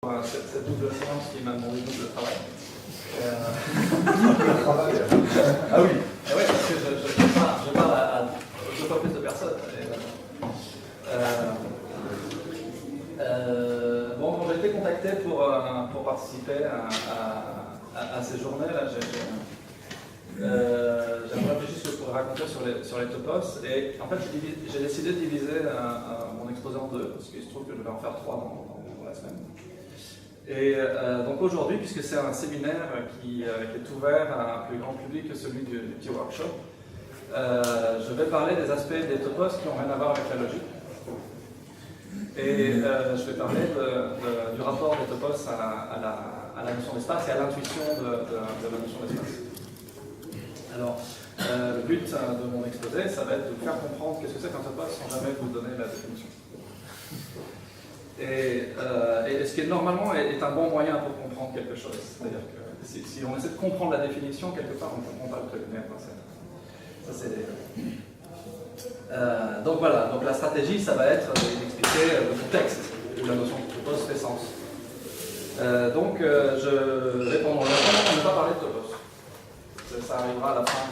Cette double séance qui m'a demandé double travail. Double travail. Ah oui. Oui, parce que je parle à deux fois plus de personnes. Bon, quand j'ai été contacté pour participer à ces journées-là, j'aimerais réfléchir ce que je pourrais raconter sur les topos. Et en fait, j'ai décidé de diviser mon exposé en deux, parce qu'il se trouve que je vais en faire trois dans la semaine. Et donc aujourd'hui, puisque c'est un séminaire qui est ouvert à un plus grand public que celui du petit workshop, je vais parler des aspects des topos qui n'ont rien à voir avec la logique. Et je vais parler du rapport des topos à la notion d'espace et à l'intuition de la notion d'espace. Alors, le but de mon exposé, ça va être de vous faire comprendre qu'est-ce que c'est qu'un topos sans jamais vous donner la définition. Et ce qui normalement est un bon moyen pour comprendre quelque chose. C'est-à-dire que si on essaie de comprendre la définition, quelque part, on ne comprend pas le truc. Mais ça, c'est... donc voilà, donc la stratégie, ça va être d'expliquer le contexte où la notion de topos fait sens. Donc je vais pendant longtemps ne pas parler de topos. Ça arrivera à la fin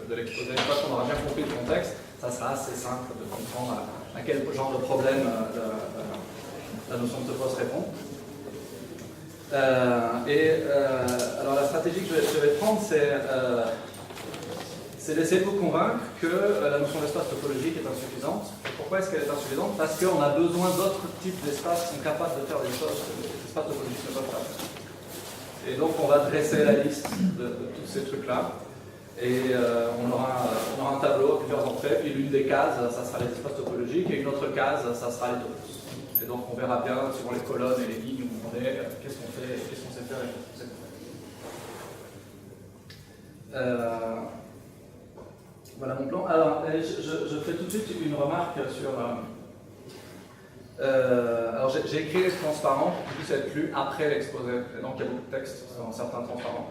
de l'exposé. Une fois qu'on aura bien compris le contexte, ça sera assez simple de comprendre à quel genre de problème la notion de topos répond. Alors la stratégie que je vais prendre, c'est d'essayer de vous convaincre que la notion d'espace topologique est insuffisante. Et pourquoi est-ce qu'elle est insuffisante? Parce qu'on a besoin d'autres types d'espaces qui sont capables de faire des choses que l'espace topologique ne peut pas faire. Et donc on va dresser la liste de tous ces trucs-là. Et on aura un tableau à plusieurs entrées, puis l'une des cases, ça sera les espaces topologiques, et une autre case, ça sera les topos. Et donc on verra bien, suivant les colonnes et les lignes où on est, qu'est-ce qu'on fait, qu'est-ce qu'on sait faire et qu'est-ce qu'on sait faire. Voilà mon plan. Alors, je fais tout de suite une remarque sur... alors j'ai écrit les transparents pour qu'ils puissent être lus après l'exposé. Et donc il y a beaucoup de textes dans certains transparents.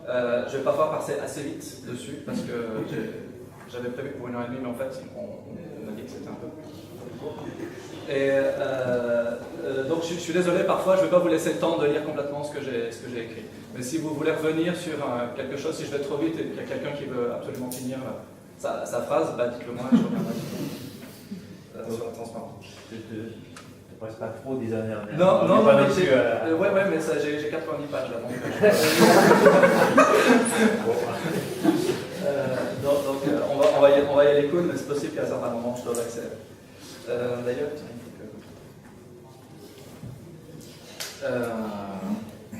Je ne vais pas pouvoir passer assez vite dessus parce que j'avais prévu pour 1h30, mais en fait on m'a dit que c'était un peu court. Et donc je suis désolé, parfois je ne vais pas vous laisser le temps de lire complètement ce que j'ai écrit. Mais si vous voulez revenir sur quelque chose, si je vais trop vite et qu'il y a quelqu'un qui veut absolument finir sa phrase, bah dites-le moi et je reviendrai sur la transparence. Je ne passe pas trop des années. Non, mais mais j'ai 90 pages là. Donc on va y aller cool, mais c'est possible qu'à un certain moment je dois accélérer. D'ailleurs,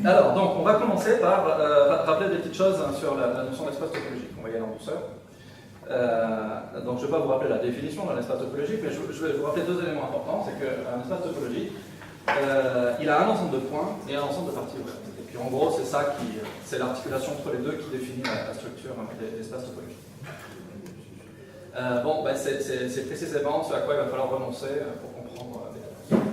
alors, donc, on va commencer par rappeler des petites choses sur la notion d'espace topologique. On va y aller en douceur. Donc, je ne vais pas vous rappeler la définition d'un espace topologique, mais je vais vous rappeler deux éléments importants. C'est qu'un espace topologique, il a un ensemble de points et un ensemble de parties ouvertes. Et puis, en gros, c'est l'articulation entre les deux qui définit la structure des espaces topologiques. C'est précisément ce à quoi il va falloir renoncer pour comprendre les topos.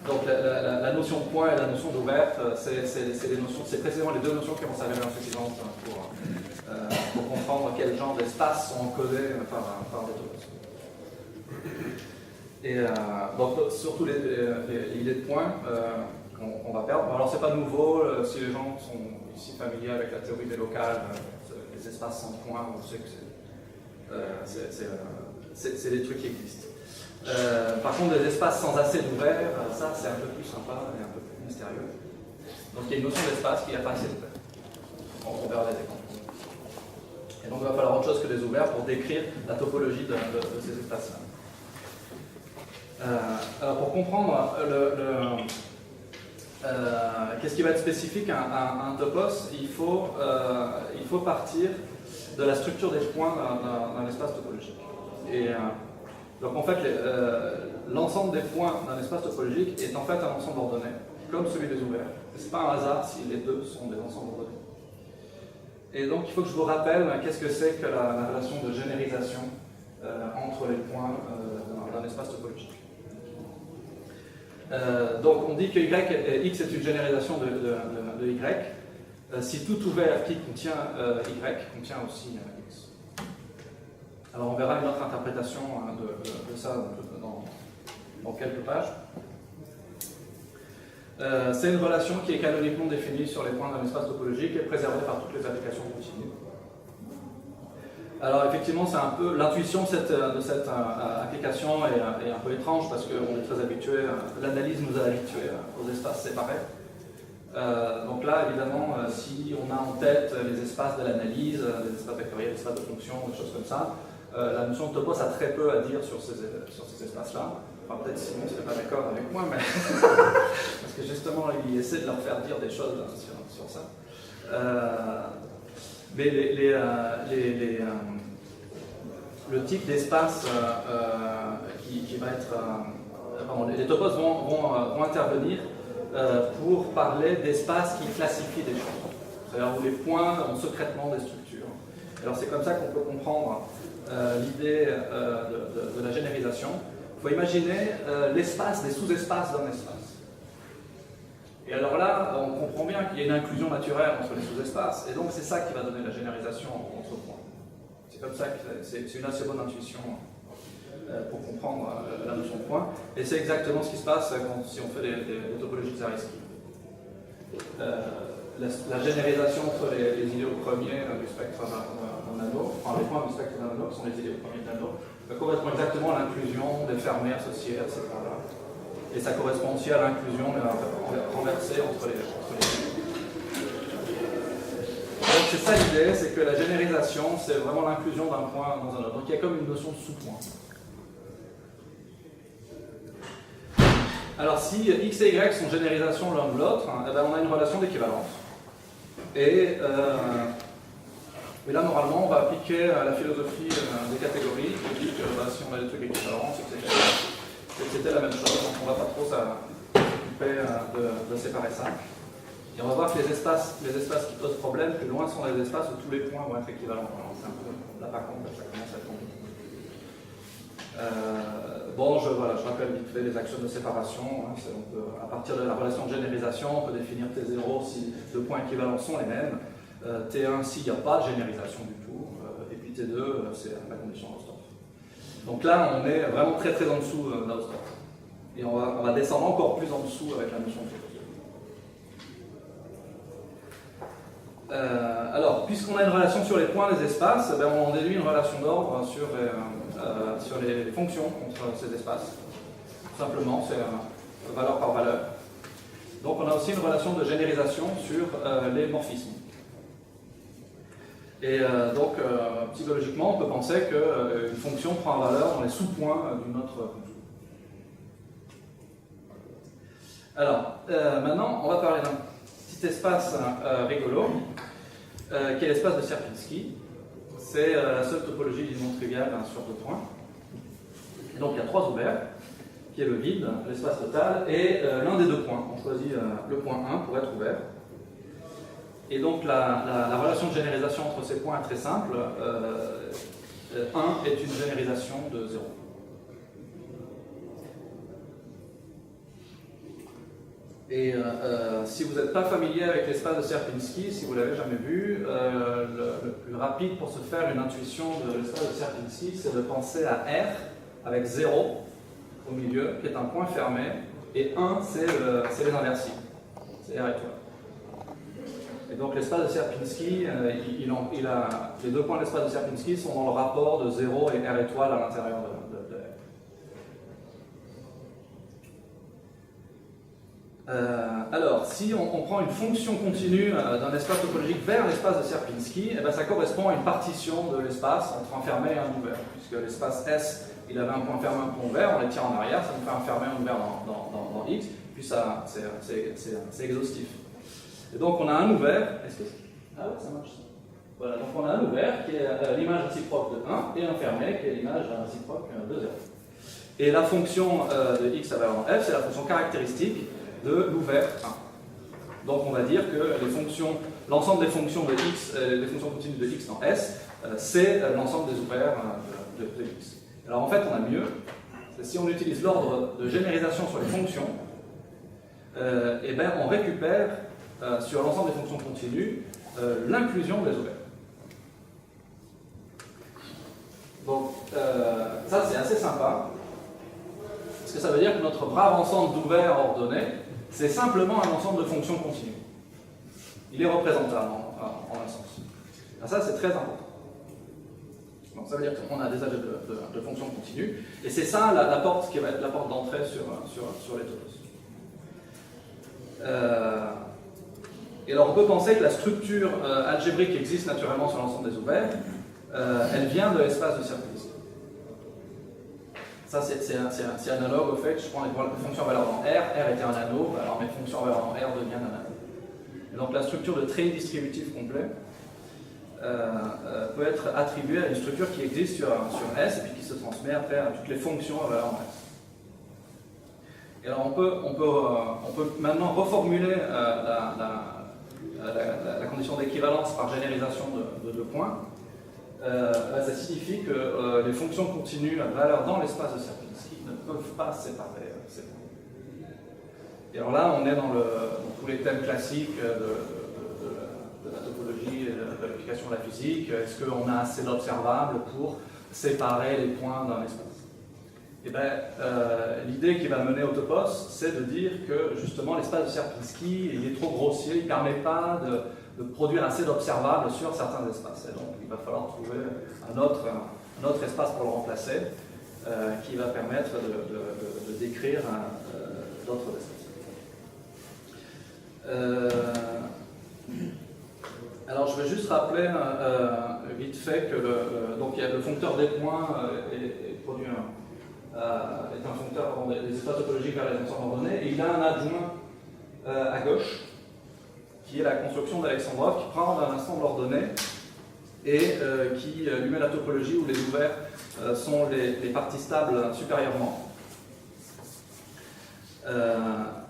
Donc la notion de point et la notion d'ouverte, c'est précisément les deux notions qui vont s'avérer insuffisantes pour comprendre quel genre d'espaces sont encodés par des topos. Et donc surtout l'idée de point qu'on va perdre. Bon, alors c'est pas nouveau, si les gens sont ici familiers avec la théorie des locales, les espaces sans point, on sait que c'est des trucs qui existent. Par contre, des espaces sans assez d'ouvert, ça c'est un peu plus sympa et un peu plus mystérieux. Donc il y a une notion d'espace qui n'a pas assez d'ouvert. On verra les exemples. Et donc il va falloir autre chose que des ouverts pour décrire la topologie de ces espaces-là. Alors pour comprendre qu'est-ce qui va être spécifique à un topos, il faut partir de la structure des points d'un espace topologique. Et donc en fait, l'ensemble des points d'un espace topologique est en fait un ensemble ordonné, comme celui des ouverts. Ce n'est pas un hasard si les deux sont des ensembles ordonnés. Et donc il faut que je vous rappelle qu'est-ce que c'est que la relation de généralisation entre les points d'un espace topologique. Donc on dit que X est une généralisation de Y. Si tout ouvert qui contient Y contient aussi X. Alors on verra une autre interprétation de ça en quelques pages. C'est une relation qui est canoniquement définie sur les points d'un espace topologique et préservée par toutes les applications continues. Alors effectivement, c'est un peu l'intuition de cette application est un peu étrange parce qu'on est très habitué, l'analyse nous a habitués aux espaces séparés. Donc là, évidemment, si on a en tête les espaces de l'analyse, les espaces vectoriels, les espaces de fonction, des choses comme ça, la notion de topos a très peu à dire sur ces espaces-là. Enfin, peut-être Simon ne serait pas d'accord avec moi, mais parce que justement, il essaie de leur faire dire des choses sur ça. Mais le type d'espace qui va être... les topos vont intervenir pour parler d'espaces qui classifient des choses. C'est-à-dire où les points ont secrètement des structures. Alors c'est comme ça qu'on peut comprendre l'idée de la généralisation. Il faut imaginer l'espace des sous-espaces d'un espace. Et alors là, on comprend bien qu'il y a une inclusion naturelle entre les sous-espaces, et donc c'est ça qui va donner la généralisation entre points. C'est comme ça que c'est une assez bonne intuition pour comprendre la notion de point. Et c'est exactement ce qui se passe si on fait des topologies de Zariski. La généralisation entre les idéaux premiers du spectre d'un anneau, enfin les points du spectre d'un anneau qui sont les idéaux premiers de l'anneau, correspond exactement à l'inclusion des fermés associés à ces points-là. Et ça correspond aussi à l'inclusion renversée entre les deux. Donc c'est ça l'idée, c'est que la généralisation, c'est vraiment l'inclusion d'un point dans un autre. Donc il y a comme une notion de sous-point. Alors si x et y sont généralisations l'un de l'autre, eh ben, on a une relation d'équivalence. Et là, normalement, on va appliquer la philosophie des catégories, qui dit que si on a des trucs équivalents, c'est que c'était la même chose, donc on ne va pas trop s'occuper de séparer ça. Et on va voir que les espaces qui posent problème, plus loin sont les espaces où tous les points vont être équivalents. Alors, c'est un peu là par contre, ça commence à tomber. Je rappelle vite fait les actions de séparation. À partir de la relation de généralisation, on peut définir T0 si deux points équivalents sont les mêmes, T1 s'il n'y a pas de généralisation du tout, et puis T2 c'est la condition d'Hausdorff. Donc là, on est vraiment très très en dessous d'Hausdorff. Et on va descendre encore plus en dessous avec la notion de topos. Alors, puisqu'on a une relation sur les points des espaces, on déduit une relation d'ordre sur les fonctions entre ces espaces. Tout simplement, c'est valeur par valeur. Donc on a aussi une relation de généralisation sur les morphismes. Et donc, psychologiquement, on peut penser qu'une fonction prend valeur dans les sous-points d'une autre fonction. Alors, maintenant, on va parler d'un petit espace rigolo, qui est l'espace de Sierpinski. C'est la seule topologie du non trivial sur deux points. Et donc, il y a trois ouverts, qui est le vide, l'espace total, et l'un des deux points. On choisit le point 1 pour être ouvert. Et donc la relation de généralisation entre ces points est très simple. 1 est une généralisation de 0. Et si vous n'êtes pas familier avec l'espace de Sierpinski, si vous ne l'avez jamais vu, le plus rapide pour se faire une intuition de l'espace de Sierpinski, c'est de penser à R avec 0 au milieu, qui est un point fermé, et 1, c'est les inversibles. C'est R étoile. Et donc l'espace de Sierpinski, les deux points de l'espace de Sierpinski sont dans le rapport de 0 et R étoile à l'intérieur de R. Alors, si on prend une fonction continue d'un espace topologique vers l'espace de Sierpinski, eh ben, ça correspond à une partition de l'espace entre un fermé et un ouvert. Puisque l'espace S, il avait un point fermé et un point ouvert, on les tire en arrière, ça nous fait un fermé et un ouvert dans X, puis ça, c'est exhaustif. Et donc on a un ouvert, ah ouais, ça marche ça. Voilà, donc on a un ouvert qui est l'image réciproque de 1 et un fermé qui est l'image réciproque de 0. Et la fonction de x à valeur f, c'est la fonction caractéristique de l'ouvert 1. Donc on va dire que l'ensemble des fonctions de x, les fonctions continues de x dans S, c'est l'ensemble des ouverts de x. Alors en fait on a mieux, c'est si on utilise l'ordre de généralisation sur les fonctions, et ben on récupère sur l'ensemble des fonctions continues l'inclusion des ouverts. Donc ça c'est assez sympa. Parce que ça veut dire que notre brave ensemble d'ouverts ordonnés, c'est simplement un ensemble de fonctions continues. Il est représentable en un sens. Et ça, c'est très important. Donc ça veut dire qu'on a des algèbres de fonctions continues, et c'est ça la porte qui va être la porte d'entrée sur les topos. Et alors on peut penser que la structure algébrique qui existe naturellement sur l'ensemble des ouverts, elle vient de l'espace de Sierpinski. Ça c'est analogue au fait que je prends les fonctions en valeur dans R était un anneau, alors mes fonctions en valeur dans R deviennent un anneau. Et donc la structure de trait distributif complet peut être attribuée à une structure qui existe sur S et puis qui se transmet après à toutes les fonctions à valeur en S. Et alors on peut maintenant reformuler la condition d'équivalence par généralisation de deux points. Ça signifie que les fonctions continues à valeur dans l'espace de Sierpinski ne peuvent pas séparer ces points. Et alors là, on est dans tous les thèmes classiques de la topologie et de l'application de la physique. Est-ce qu'on a assez d'observables pour séparer les points d'un espace? Et bien, l'idée qui va mener au topos, c'est de dire que justement l'espace de Sierpinski il est trop grossier, il ne permet pas de produire assez d'observables sur certains espaces. Et donc il va falloir trouver un autre espace pour le remplacer qui va permettre de décrire d'autres espaces. Alors je vais juste rappeler vite fait que donc il y a le foncteur des points est produit est un foncteur des espaces topologiques vers les ensembles ordonnés, et il a un adjoint à gauche qui est la construction d'Alexandrov qui prend un ensemble ordonné et qui lui met la topologie où les ouverts sont les parties stables supérieurement.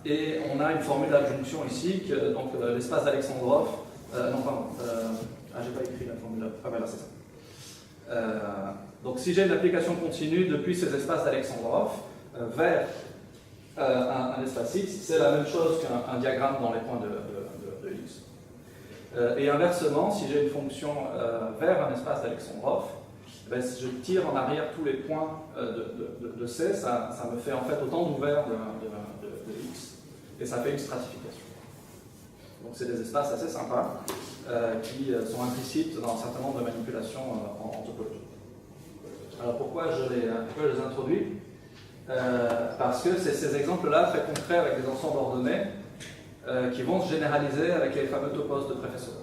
Et on a une formule d'adjonction ici, donc l'espace d'Alexandrov. Non, pardon. J'ai pas écrit la formule. Ah, voilà, c'est ça. Donc, si j'ai une application continue depuis ces espaces d'Alexandrov vers un espace X, c'est la même chose qu'un diagramme dans les points de X. Et inversement, si j'ai une fonction vers un espace d'Alexandrov, ben, si je tire en arrière tous les points de C, ça me fait en fait autant d'ouverts de X, et ça fait une stratification. Donc c'est des espaces assez sympas qui sont implicites dans un certain nombre de manipulations en topologie. Alors pourquoi je les introduis parce que c'est ces exemples-là très concrets avec des ensembles ordonnés qui vont se généraliser avec les fameux topos de Professor.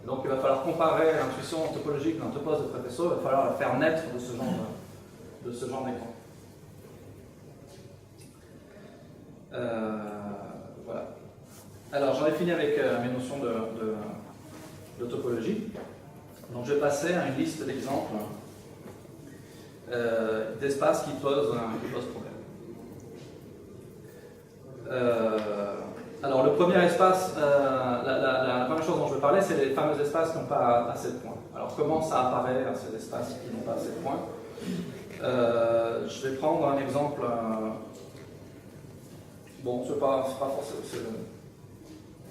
Donc il va falloir comparer l'intuition topologique d'un topos de Professor, il va falloir la faire naître de ce genre d'écran. Voilà. Alors j'en ai fini avec mes notions de topologie. Donc je vais passer à une liste d'exemples d'espaces qui posent problème. Alors le premier espace, la première chose dont je veux parler, c'est les fameux espaces qui n'ont pas assez de points. Alors comment ça apparaît, ces espaces qui n'ont pas assez de points? Je vais prendre un exemple. Bon, c'est pas forcément.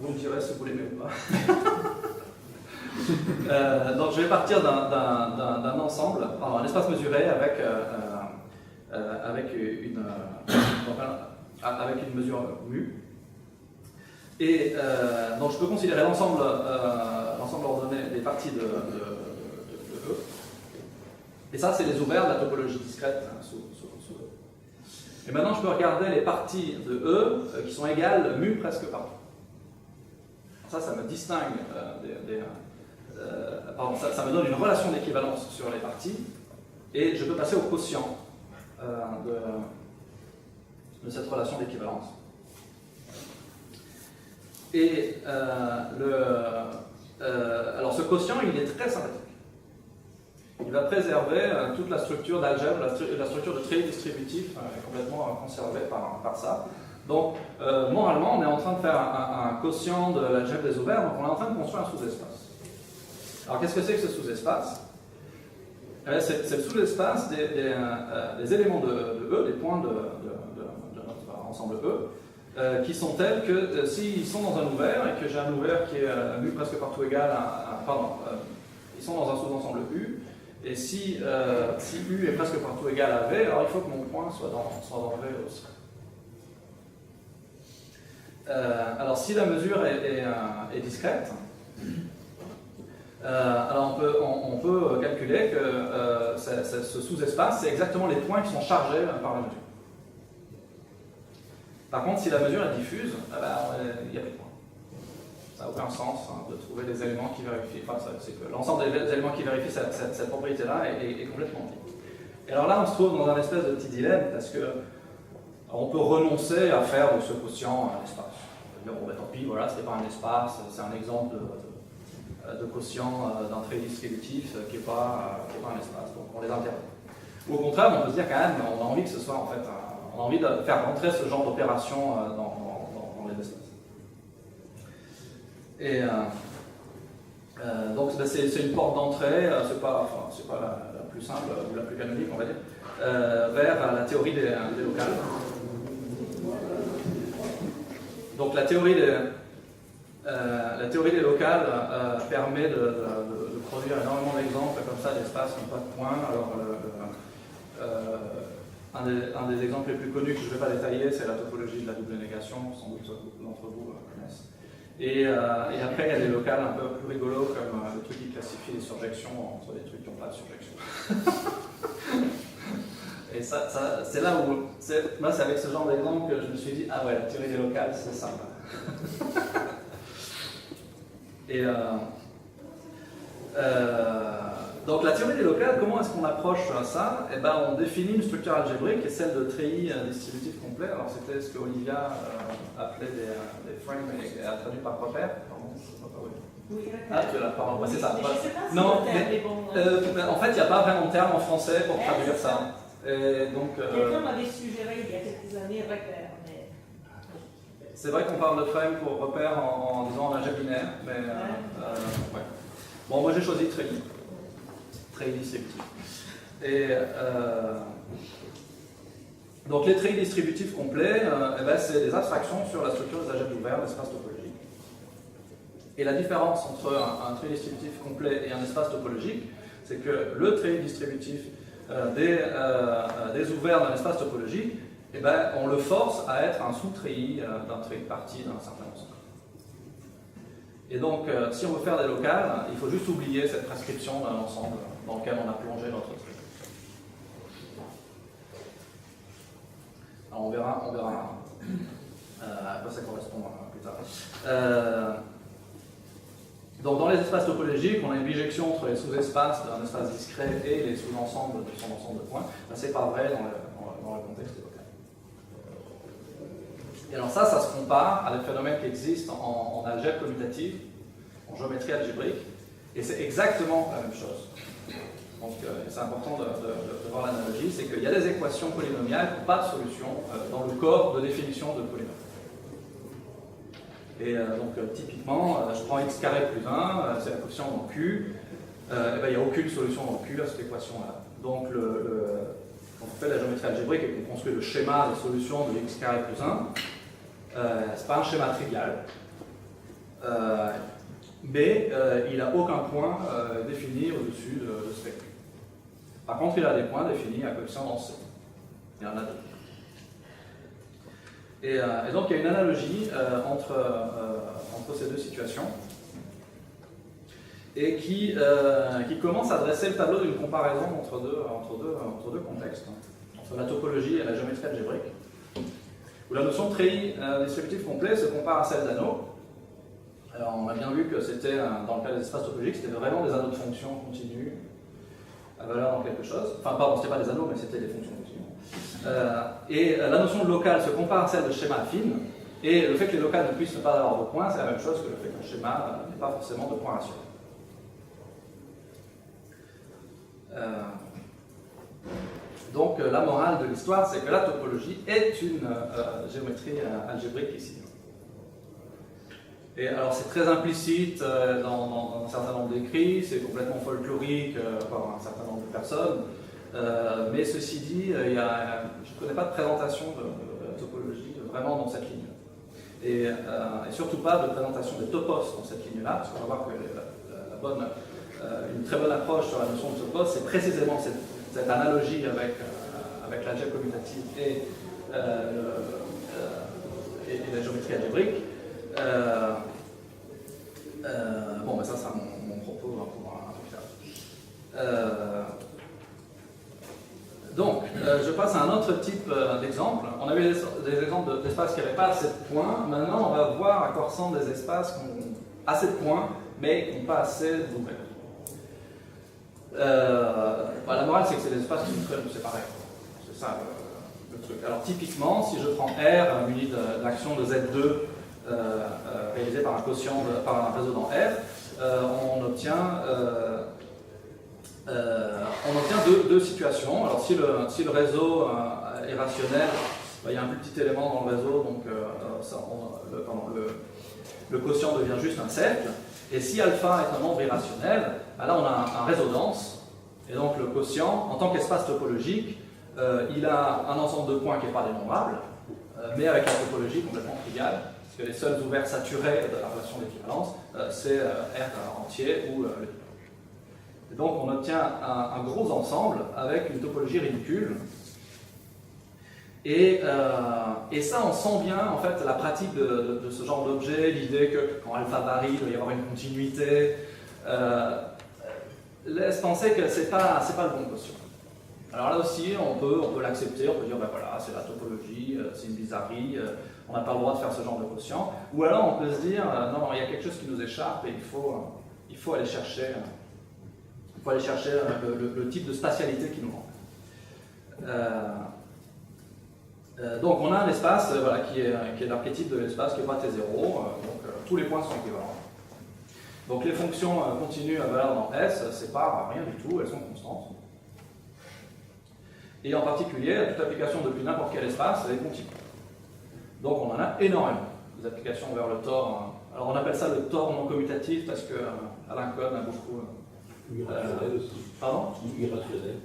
Vous me direz si vous l'aimez ou pas. Donc je vais partir d'un ensemble, un espace mesuré avec une mesure mu. Et donc je peux considérer l'ensemble ordonné des parties de E. Et ça, c'est les ouverts de la topologie discrète sous E. Et maintenant, je peux regarder les parties de E qui sont égales mu presque partout. Ça me distingue ça me donne une relation d'équivalence sur les parties, et je peux passer au quotient de cette relation d'équivalence. Et alors ce quotient, il est très sympathique. Il va préserver toute la structure d'algèbre, la structure de trait distributif est complètement conservée par ça. Donc, moralement, on est en train de faire un quotient de l'algèbre des ouverts, donc on est en train de construire un sous-espace. Alors, qu'est-ce que c'est que ce sous-espace? C'est le sous-espace des éléments de E, des points de notre ensemble E, qui sont tels que s'ils sont dans un ouvert et que j'ai un ouvert qui est mu presque partout égal à. Ils sont dans un sous-ensemble U, Et si U est presque partout égal à V, alors il faut que mon point soit dans V aussi. Alors si la mesure est discrète, alors on peut calculer que ce sous-espace, c'est exactement les points qui sont chargés par la mesure. Par contre, si la mesure est diffuse, il n'y a plus de points. Ça n'a aucun sens de trouver des éléments qui vérifient. Enfin, c'est que l'ensemble des éléments qui vérifient cette propriété-là est complètement vide. Et alors là, on se trouve dans un espèce de petit dilemme parce que on peut renoncer à faire de ce quotient un espace. On peut dire, bon, ben, tant pis, voilà, ce n'est pas un espace, c'est un exemple de quotient d'un trait distributif qui n'est pas un espace, donc on les interdit. Ou au contraire, on peut se dire quand même, on a envie que ce soit en fait, on a envie de faire rentrer ce genre d'opération dans les espaces. Et donc c'est une porte d'entrée, c'est pas la plus simple ou la plus canonique, on va dire, vers la théorie des locales. Donc la théorie des locales permet de produire énormément d'exemples comme ça d'espaces qui n'ont pas de points. Alors un des exemples les plus connus que je ne vais pas détailler, c'est la topologie de la double négation, sans doute beaucoup d'entre vous connaissent. Et après, il y a des locales un peu plus rigolos, comme le truc qui classifie les surjections entre des trucs qui n'ont pas de surjection. Et ça c'est là où, moi c'est avec ce genre d'exemple que je me suis dit, ah ouais, la théorie des locales, c'est sympa. Et donc la théorie des locales, comment est-ce qu'on approche ça? Eh ben, on définit une structure algébrique qui est celle de treillis distributif complet. Alors c'était ce que Olivia appelait des frames et a traduit par repère. Oui, ah, tu l'as, pardon, ouais, c'est ça. Mais je sais pas si non, le terme mais, est bon. en fait, il n'y a pas vraiment de terme en français pour traduire ça. Et donc, quelqu'un m'avait suggéré il y a quelques années repère, mais... C'est vrai qu'on parle de frame pour repère en disant en algèbre binaire, mais ouais. Bon, moi j'ai choisi treillis distributif. Et donc les treillis distributifs complets, eh ben, c'est des abstractions sur la structure des algèbres ouverts d'espace topologique. Et la différence entre un treillis distributif complet et un espace topologique, c'est que le treillis distributif des ouverts d'un espace topologique, eh ben, on le force à être un sous-treillis d'un treillis parti d'un certain ensemble. Et donc, si on veut faire des locales, il faut juste oublier cette prescription d'un ensemble dans lequel on a plongé notre truc. Alors on verra à quoi ça correspond plus tard. Donc dans les espaces topologiques, on a une bijection entre les sous-espaces d'un espace discret et les sous-ensembles de son ensemble de points. Ce n'est pas vrai dans le contexte local. Et alors ça se compare à des phénomènes qui existent en algèbre commutative, en géométrie algébrique, et c'est exactement la même chose. Donc c'est important de voir l'analogie, c'est qu'il y a des équations polynomiales qui n'ont pas de solution dans le corps de définition de polynôme. Et donc typiquement, je prends x carré plus 1, c'est la coefficient dans Q, et ben, il n'y a aucune solution dans Q à cette équation-là. Donc quand on fait la géométrie algébrique et qu'on construit le schéma de solution de x carré plus 1, c'est pas un schéma trivial, mais il n'a aucun point défini au-dessus de ce vecteur. Par contre, il a des points définis à coefficient dans C. Il y en a deux. Et donc, il y a une analogie entre ces deux situations et qui commence à dresser le tableau d'une comparaison entre deux contextes, entre la topologie et la géométrie algébrique, où la notion de treillis distributif complet se compare à celle d'anneau. Alors, on a bien vu que c'était, dans le cas des espaces topologiques, c'était vraiment des anneaux de fonctions continues à valeur dans quelque chose. Enfin, pardon, ce n'était pas des anneaux, mais c'était des fonctions continues. Et la notion de local se compare à celle de schéma affine, et le fait que les locales ne puissent pas avoir de points, c'est la même chose que le fait qu'un schéma n'ait pas forcément de points rationnels. Donc, la morale de l'histoire, c'est que la topologie est une géométrie algébrique ici. Et alors c'est très implicite dans un certain nombre d'écrits, c'est complètement folklorique par un certain nombre de personnes, mais ceci dit, je ne connais pas de présentation de la topologie vraiment dans cette ligne. Et surtout pas de présentation des topos dans cette ligne-là, parce qu'on va voir que la bonne une très bonne approche sur la notion de topos, c'est précisément cette analogie avec l'algèbre commutative et la géométrie algébrique. Bon, ben ça sera mon propos pour un peu plus tard. Donc, je passe à un autre type d'exemple. On a eu des exemples d'espaces qui n'avaient pas assez de points. Maintenant, on va voir à quoi ressemblent des espaces qui ont assez de points, mais qui n'ont pas assez d'ouverture. La morale, c'est que c'est des espaces qui sont séparés. C'est ça le truc. Alors, typiquement, si je prends R, muni d'action de Z2, réalisé par un quotient, par un réseau dans R, on obtient deux situations. Alors si le réseau est rationnel, il y a un plus petit élément dans le réseau, donc le quotient devient juste un cercle. Et si alpha est un nombre irrationnel, là on a un réseau dense, et donc le quotient, en tant qu'espace topologique, il a un ensemble de points qui n'est pas dénombrable, mais avec une topologie complètement triviale, parce que les seuls ouverts saturés de la relation d'équivalence, c'est R entier ou le. Et donc on obtient un gros ensemble avec une topologie ridicule. Et ça, on sent bien en fait la pratique de ce genre d'objet, l'idée que quand alpha varie, il doit y avoir une continuité, laisse penser que c'est pas le bon quotient. Alors là aussi, on peut l'accepter, on peut dire ben voilà, c'est la topologie, c'est une bizarrerie, on n'a pas le droit de faire ce genre de quotient. Ou alors on peut se dire non, il y a quelque chose qui nous échappe et il faut aller chercher. Il faut aller chercher le type de spatialité qui nous manque. Donc on a un espace qui est l'archétype de l'espace qui n'est pas T0, donc tous les points sont équivalents. Donc les fonctions continues à valeur dans S, c'est pas rien du tout, elles sont constantes. Et en particulier, toute application depuis n'importe quel espace, elle est continue. Donc on en a énormément, des applications vers le Tor. Alors on appelle ça le Tor non commutatif parce que Alain Cohn a beaucoup... irrationnel aussi. Pardon? Irrationnel.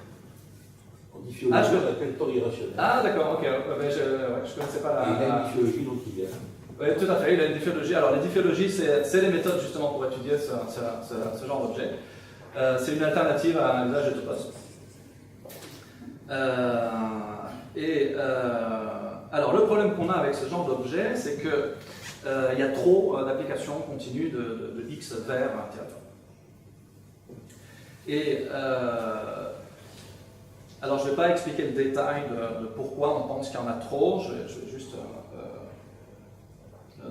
En diffiologie, on appelle Tor irrationnel. Ah d'accord, ok, mais je ne connaissais pas la... Il a une diffiologie non triviale. Oui, tout à fait, il a une diffiologie. Alors les diffiologies, c'est les méthodes justement pour étudier ce genre d'objet. C'est une alternative à un usage de topos. Alors le problème qu'on a avec ce genre d'objet, c'est que il y a trop d'applications continues de X vers T alpha. Et alors je ne vais pas expliquer le détail de pourquoi on pense qu'il y en a trop, je vais juste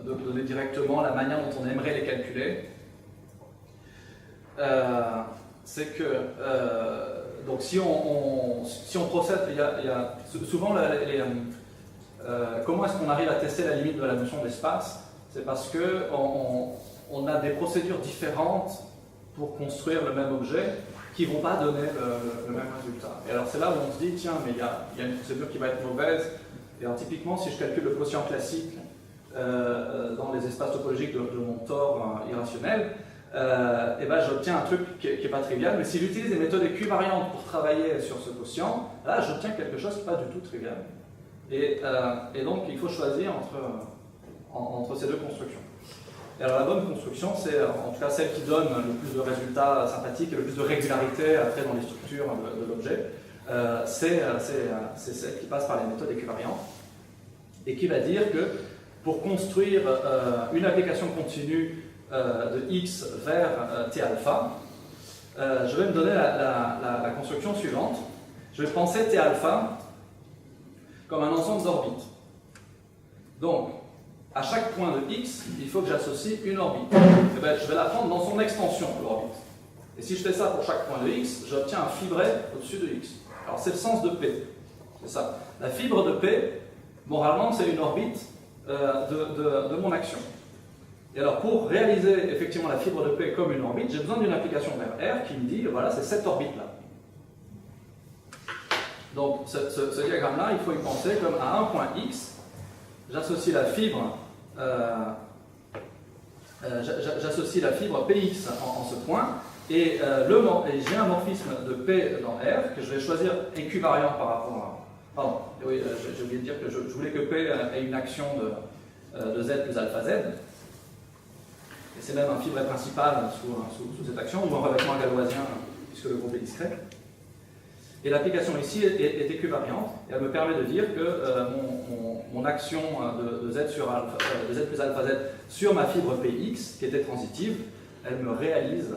donner directement la manière dont on aimerait les calculer. C'est que donc si on procède, il y a souvent comment est-ce qu'on arrive à tester la limite de la notion d'espace? C'est parce qu'on a des procédures différentes pour construire le même objet qui ne vont pas donner le même résultat. Et alors c'est là où on se dit, tiens, mais il y a une procédure qui va être mauvaise. Et alors typiquement, si je calcule le quotient classique dans les espaces topologiques de mon Tor irrationnel, et ben j'obtiens un truc qui n'est pas trivial, mais si j'utilise des méthodes équivariantes pour travailler sur ce quotient, là j'obtiens quelque chose qui n'est pas du tout trivial. Et donc il faut choisir entre ces deux constructions. Et alors la bonne construction, c'est en tout cas celle qui donne le plus de résultats sympathiques et le plus de régularité après dans les structures de l'objet, c'est celle qui passe par les méthodes équivariantes et qui va dire que pour construire une application continue de X vers T alpha, je vais me donner la construction suivante. Je vais penser T alpha comme un ensemble d'orbites. Donc, à chaque point de X, il faut que j'associe une orbite. Et bien, je vais la prendre dans son extension, l'orbite. Et si je fais ça pour chaque point de X, j'obtiens un fibré au-dessus de X. Alors, c'est le sens de P. C'est ça. La fibre de P, moralement, c'est une orbite de mon action. Et alors, pour réaliser effectivement la fibre de P comme une orbite, j'ai besoin d'une application vers R qui me dit, voilà, c'est cette orbite-là. Donc, ce diagramme-là, il faut y penser comme à un point X, j'associe la fibre Px en ce point, et j'ai un morphisme de P dans R que je vais choisir équivariant par rapport à... Pardon, oui, j'ai oublié de dire que je voulais que P ait une action de Z plus alpha Z. et c'est même un fibre principal sous cette action, ou un revêtement galoisien, puisque le groupe est discret. Et l'application ici est équivariante, et elle me permet de dire que mon action de Z plus alpha Z sur ma fibre Px, qui était transitive, elle me réalise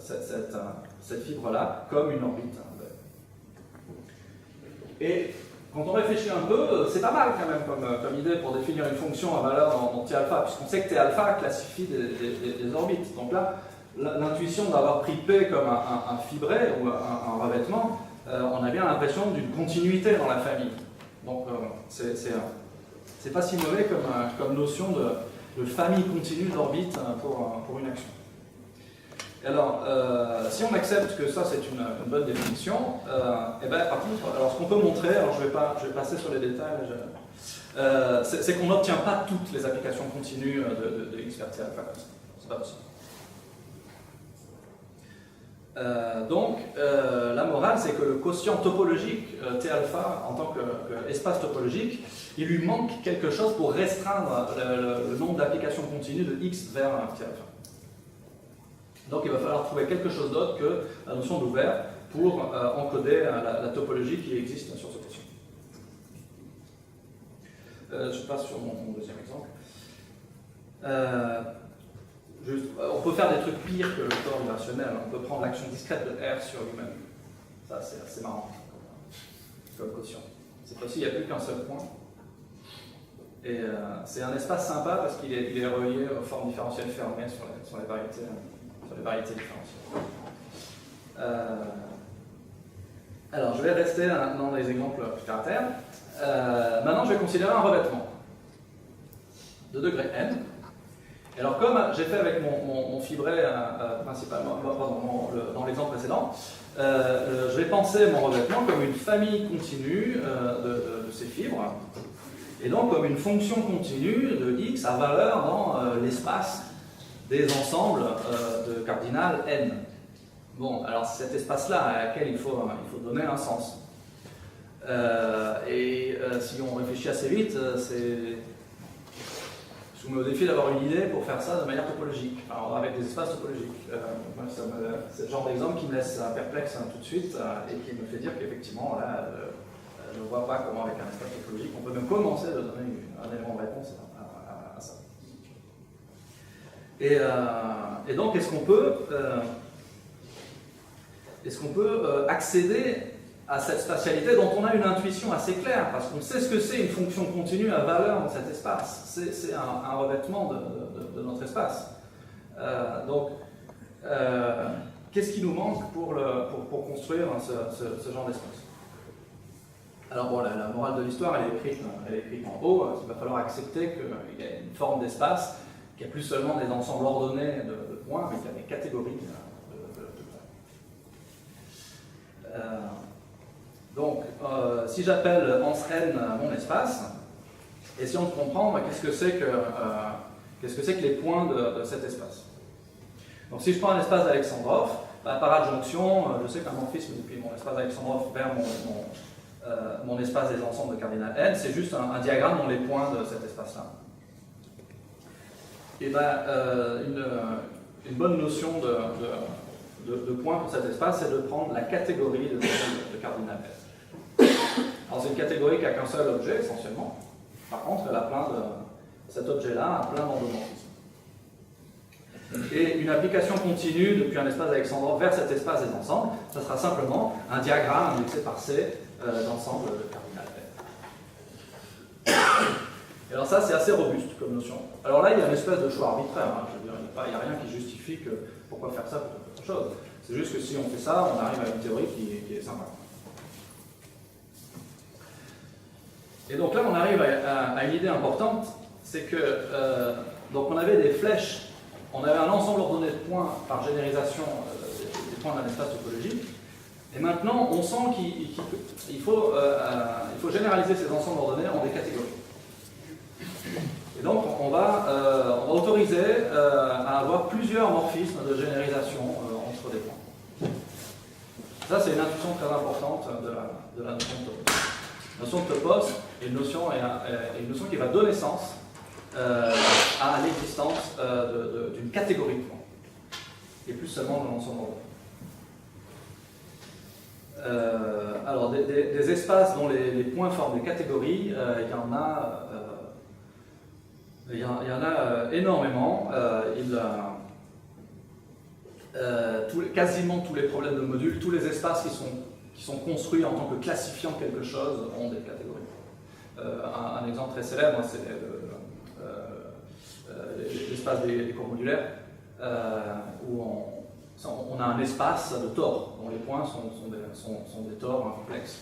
cette fibre-là comme une orbite. Et quand on réfléchit un peu, c'est pas mal quand même comme idée pour définir une fonction à valeur dans T alpha, puisqu'on sait que T alpha classifie des orbites. Donc là, l'intuition d'avoir pris P comme un fibré ou un revêtement, on a bien l'impression d'une continuité dans la famille. Donc c'est pas si mauvais comme notion de famille continue d'orbite pour une action. Alors, si on accepte que ça c'est une bonne définition, et ben, par contre, alors ce qu'on peut montrer, alors je vais passer sur les détails, c'est qu'on n'obtient pas toutes les applications continues de X vers T alpha. C'est pas possible. Donc, la morale, c'est que le quotient topologique T alpha, en tant qu'espace topologique, il lui manque quelque chose pour restreindre le nombre d'applications continues de X vers T alpha. Donc, il va falloir trouver quelque chose d'autre que la notion d'ouvert pour encoder la topologie qui existe sur ce quotient. Je passe sur mon deuxième exemple. On peut faire des trucs pires que le corps irrationnel. On peut prendre l'action discrète de R sur lui-même. Ça, c'est assez marrant comme quotient. Cette fois-ci, il n'y a plus qu'un seul point. Et c'est un espace sympa parce qu'il est relié aux formes différentielles fermées sur les variétés différentielles. Alors, je vais rester dans les exemples plus terre à terre. Maintenant, je vais considérer un revêtement de degré n. Alors, comme j'ai fait avec mon fibré principalement, dans l'exemple précédent, je vais penser mon revêtement comme une famille continue de ces fibres, et donc comme une fonction continue de x à valeur dans l'espace des ensembles de cardinal n. Bon, alors c'est cet espace-là à laquelle il faut donner un sens. Si on réfléchit assez vite, je vous mets au défi d'avoir une idée pour faire ça de manière topologique, enfin, avec des espaces topologiques. C'est le genre d'exemple qui me laisse perplexe tout de suite et qui me fait dire qu'effectivement, là, je ne vois pas comment, avec un espace topologique, on peut même commencer à donner un élément de réponse à ça. Et donc, est-ce qu'on peut accéder à cette spatialité dont on a une intuition assez claire, parce qu'on sait ce que c'est une fonction continue à valeur dans cet espace. C'est un revêtement de notre espace. Qu'est-ce qui nous manque pour construire ce genre d'espace? Alors bon, la morale de l'histoire, elle est écrite en haut. Il va falloir accepter qu'il y a une forme d'espace qui a plus seulement des ensembles ordonnés de points, mais qui a des catégories de points. Donc, si j'appelle ans n mon espace, essayons de comprendre qu'est-ce que c'est que les points de cet espace. Donc, si je prends un espace d'Alexandrov, par adjonction, je sais qu'un morphisme depuis mon espace d'Alexandrov vers mon espace des ensembles de cardinal n, c'est juste un diagramme dont les points de cet espace-là. Et une bonne notion de points pour cet espace, c'est de prendre la catégorie de cardinal n. Alors c'est une catégorie qui n'a qu'un seul objet essentiellement. Par contre, elle a cet objet-là a plein d'endomorphismes. Et une application continue depuis un espace d'Alexandrov vers cet espace des ensembles, ça sera simplement un diagramme indexé par C d'ensemble de cardinal n. Et alors ça, c'est assez robuste comme notion. Alors là, il y a une espèce de choix arbitraire. Hein. Je veux dire, il n'y a rien qui justifie pourquoi faire ça plutôt qu'autre chose. C'est juste que si on fait ça, on arrive à une théorie qui est sympa. Et donc là, on arrive à une idée importante, c'est que donc on avait des flèches, on avait un ensemble ordonné de points par généralisation des points d'un espace topologique, et maintenant on sent qu'il faut généraliser ces ensembles ordonnés en des catégories. Et donc on va autoriser à avoir plusieurs morphismes de généralisation entre des points. Ça, c'est une intuition très importante de la notion de topos. La notion de topos est une notion qui va donner sens à l'existence d'une catégorie de points, et plus seulement d'un ensemble ordonné. Alors, des espaces dont les points forment des catégories, il y en a énormément. Quasiment tous les problèmes de modules, tous les espaces qui sont construits en tant que classifiant quelque chose ont des catégories. Un exemple très célèbre, c'est l'espace des cours modulaires, où on a un espace de tores, dont les points sont des tores complexes.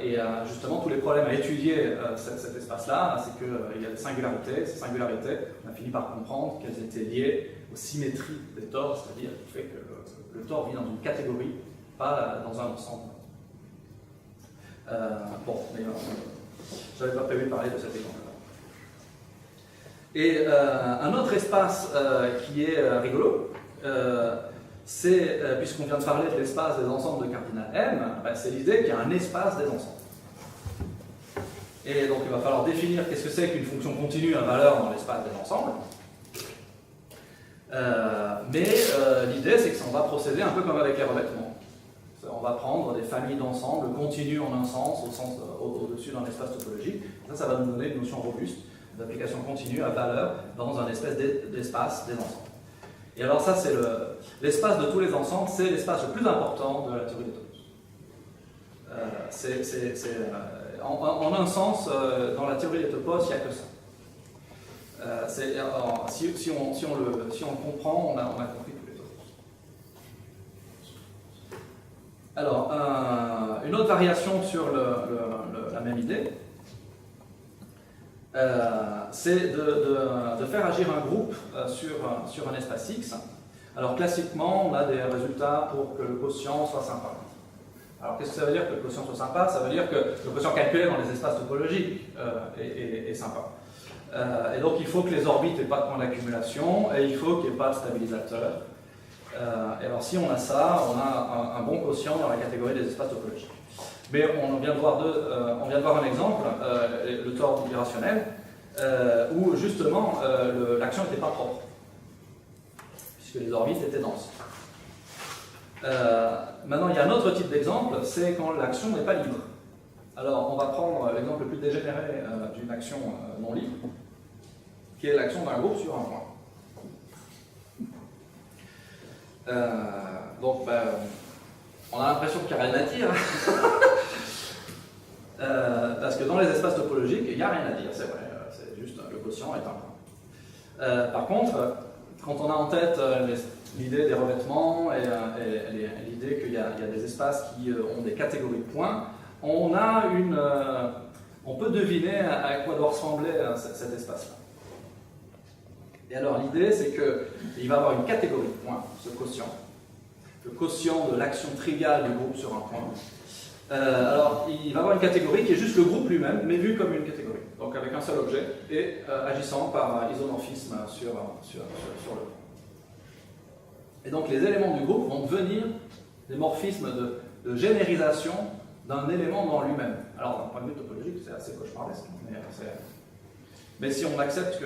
Et justement, tous les problèmes à étudier cet espace-là, c'est qu'il y a des singularités. Ces singularités, on a fini par comprendre qu'elles étaient liées aux symétries des tores, c'est-à-dire au fait que le tore vit dans une catégorie, pas dans un ensemble. Mais je n'avais pas prévu de parler de cet exemple-là. Et un autre espace qui est rigolo, c'est, puisqu'on vient de parler de l'espace des ensembles de cardinal M, c'est l'idée qu'il y a un espace des ensembles. Et donc il va falloir définir qu'est-ce que c'est qu'une fonction continue à valeur dans l'espace des ensembles. Mais l'idée, c'est que ça, on va procéder un peu comme avec les revêtements. On va prendre des familles d'ensembles continues en un sens, au-dessus d'un espace topologique. Ça va nous donner une notion robuste d'application continue à valeur dans un espèce d'espace des ensembles. Et alors ça, c'est l'espace de tous les ensembles, c'est l'espace le plus important de la théorie des topos. En un sens, dans la théorie des topos, il n'y a que ça. Si on le comprend, on a compris tous les topos. Alors, une autre variation sur la même idée, c'est de faire agir un groupe sur un espace X. Alors classiquement, on a des résultats pour que le quotient soit sympa. Alors qu'est-ce que ça veut dire que le quotient soit sympa? Ça veut dire que le quotient calculé dans les espaces topologiques est sympa. Et donc il faut que les orbites n'aient pas de point d'accumulation et il faut qu'il n'y ait pas de stabilisateur. Et alors si on a ça, on a un bon quotient dans la catégorie des espaces topologiques. Mais on vient de voir un exemple, le tore irrationnel, où justement l'action n'était pas propre, puisque les orbites étaient denses. Maintenant, il y a un autre type d'exemple, c'est quand l'action n'est pas libre. Alors, on va prendre l'exemple le plus dégénéré d'une action non libre, qui est l'action d'un groupe sur un point. On a l'impression qu'il n'y a rien à dire. Parce que dans les espaces topologiques, il n'y a rien à dire, c'est vrai, c'est juste le quotient est un point. Par contre, quand on a en tête l'idée des revêtements et l'idée qu'il y a des espaces qui ont des catégories de points, on peut deviner à quoi doit ressembler cet espace-là. Et alors l'idée, c'est qu'il va avoir une catégorie de points, ce quotient, le quotient de l'action triviale du groupe sur un point. Alors, il va avoir une catégorie qui est juste le groupe lui-même, mais vu comme une catégorie, donc avec un seul objet, et agissant par isomorphisme sur le point. Et donc, les éléments du groupe vont devenir des morphismes de générisation d'un élément dans lui-même. Alors, d'un point de vue topologique, c'est assez cauchemardesque, mais si on accepte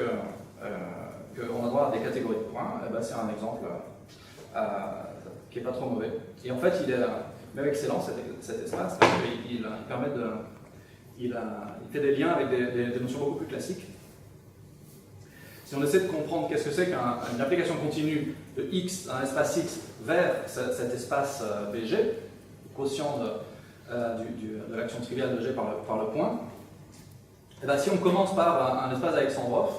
qu'on a droit à des catégories de points, c'est un exemple qui n'est pas trop mauvais. Et en fait, il est même excellent cet espace, parce qu'il permet il fait des liens avec des notions beaucoup plus classiques. Si on essaie de comprendre qu'est-ce que c'est qu'une application continue de X, un espace X, vers cet espace BG, quotient de l'action triviale de G par le point, et si on commence par un espace Alexandrov,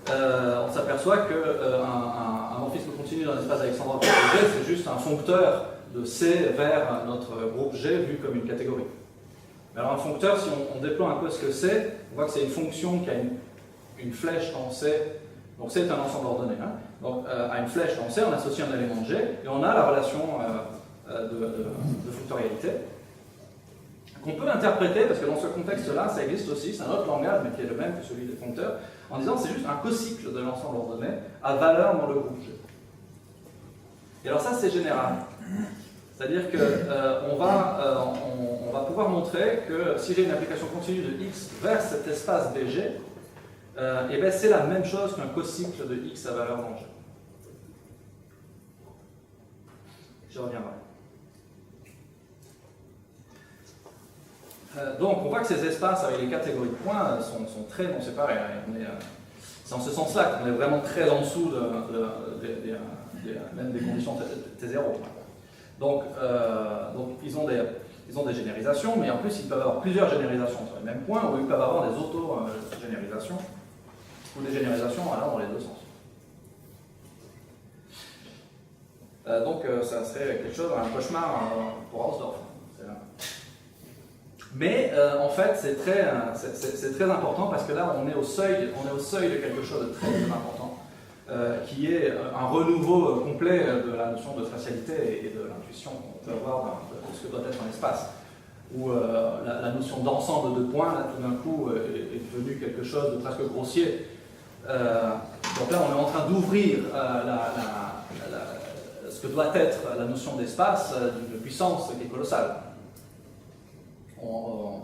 on s'aperçoit qu'un morphisme continu d'un espace Alexandrov G, c'est juste un foncteur de C vers notre groupe G vu comme une catégorie. Mais alors un foncteur, si on déploie un peu ce que c'est, on voit que c'est une fonction qui a une flèche en C, donc C est un ensemble ordonné. Donc à une flèche en C, on associe un élément de G, et on a la relation de fonctorialité, qu'on peut interpréter, parce que dans ce contexte-là, ça existe aussi, c'est un autre langage, mais qui est le même que celui des foncteurs, en disant que c'est juste un cocycle de l'ensemble ordonné à valeur dans le groupe G. Et alors ça, c'est général. C'est-à-dire qu'on va pouvoir montrer que si j'ai une application continue de X vers cet espace BG, et ben c'est la même chose qu'un cocycle de x à valeur dans G. Je reviendrai. Donc on voit que ces espaces avec les catégories de points sont très non séparés. C'est en ce sens-là qu'on est vraiment très en dessous même des conditions T0. Donc ils ont des généralisations, mais en plus ils peuvent avoir plusieurs généralisations sur les mêmes points, ou ils peuvent avoir des auto-généralisations, ou des généralisations allant dans les deux sens. Donc ça serait quelque chose, un cauchemar pour Hausdorff. Mais en fait c'est très important parce que là on est au seuil de quelque chose de très important, qui est un renouveau complet de la notion de spatialité et de l'intuition qu'on peut avoir de ce que doit être un espace, où la notion d'ensemble de points là, tout d'un coup est devenue quelque chose de presque grossier. Donc là on est en train d'ouvrir ce que doit être la notion d'espace d'une puissance qui est colossale. On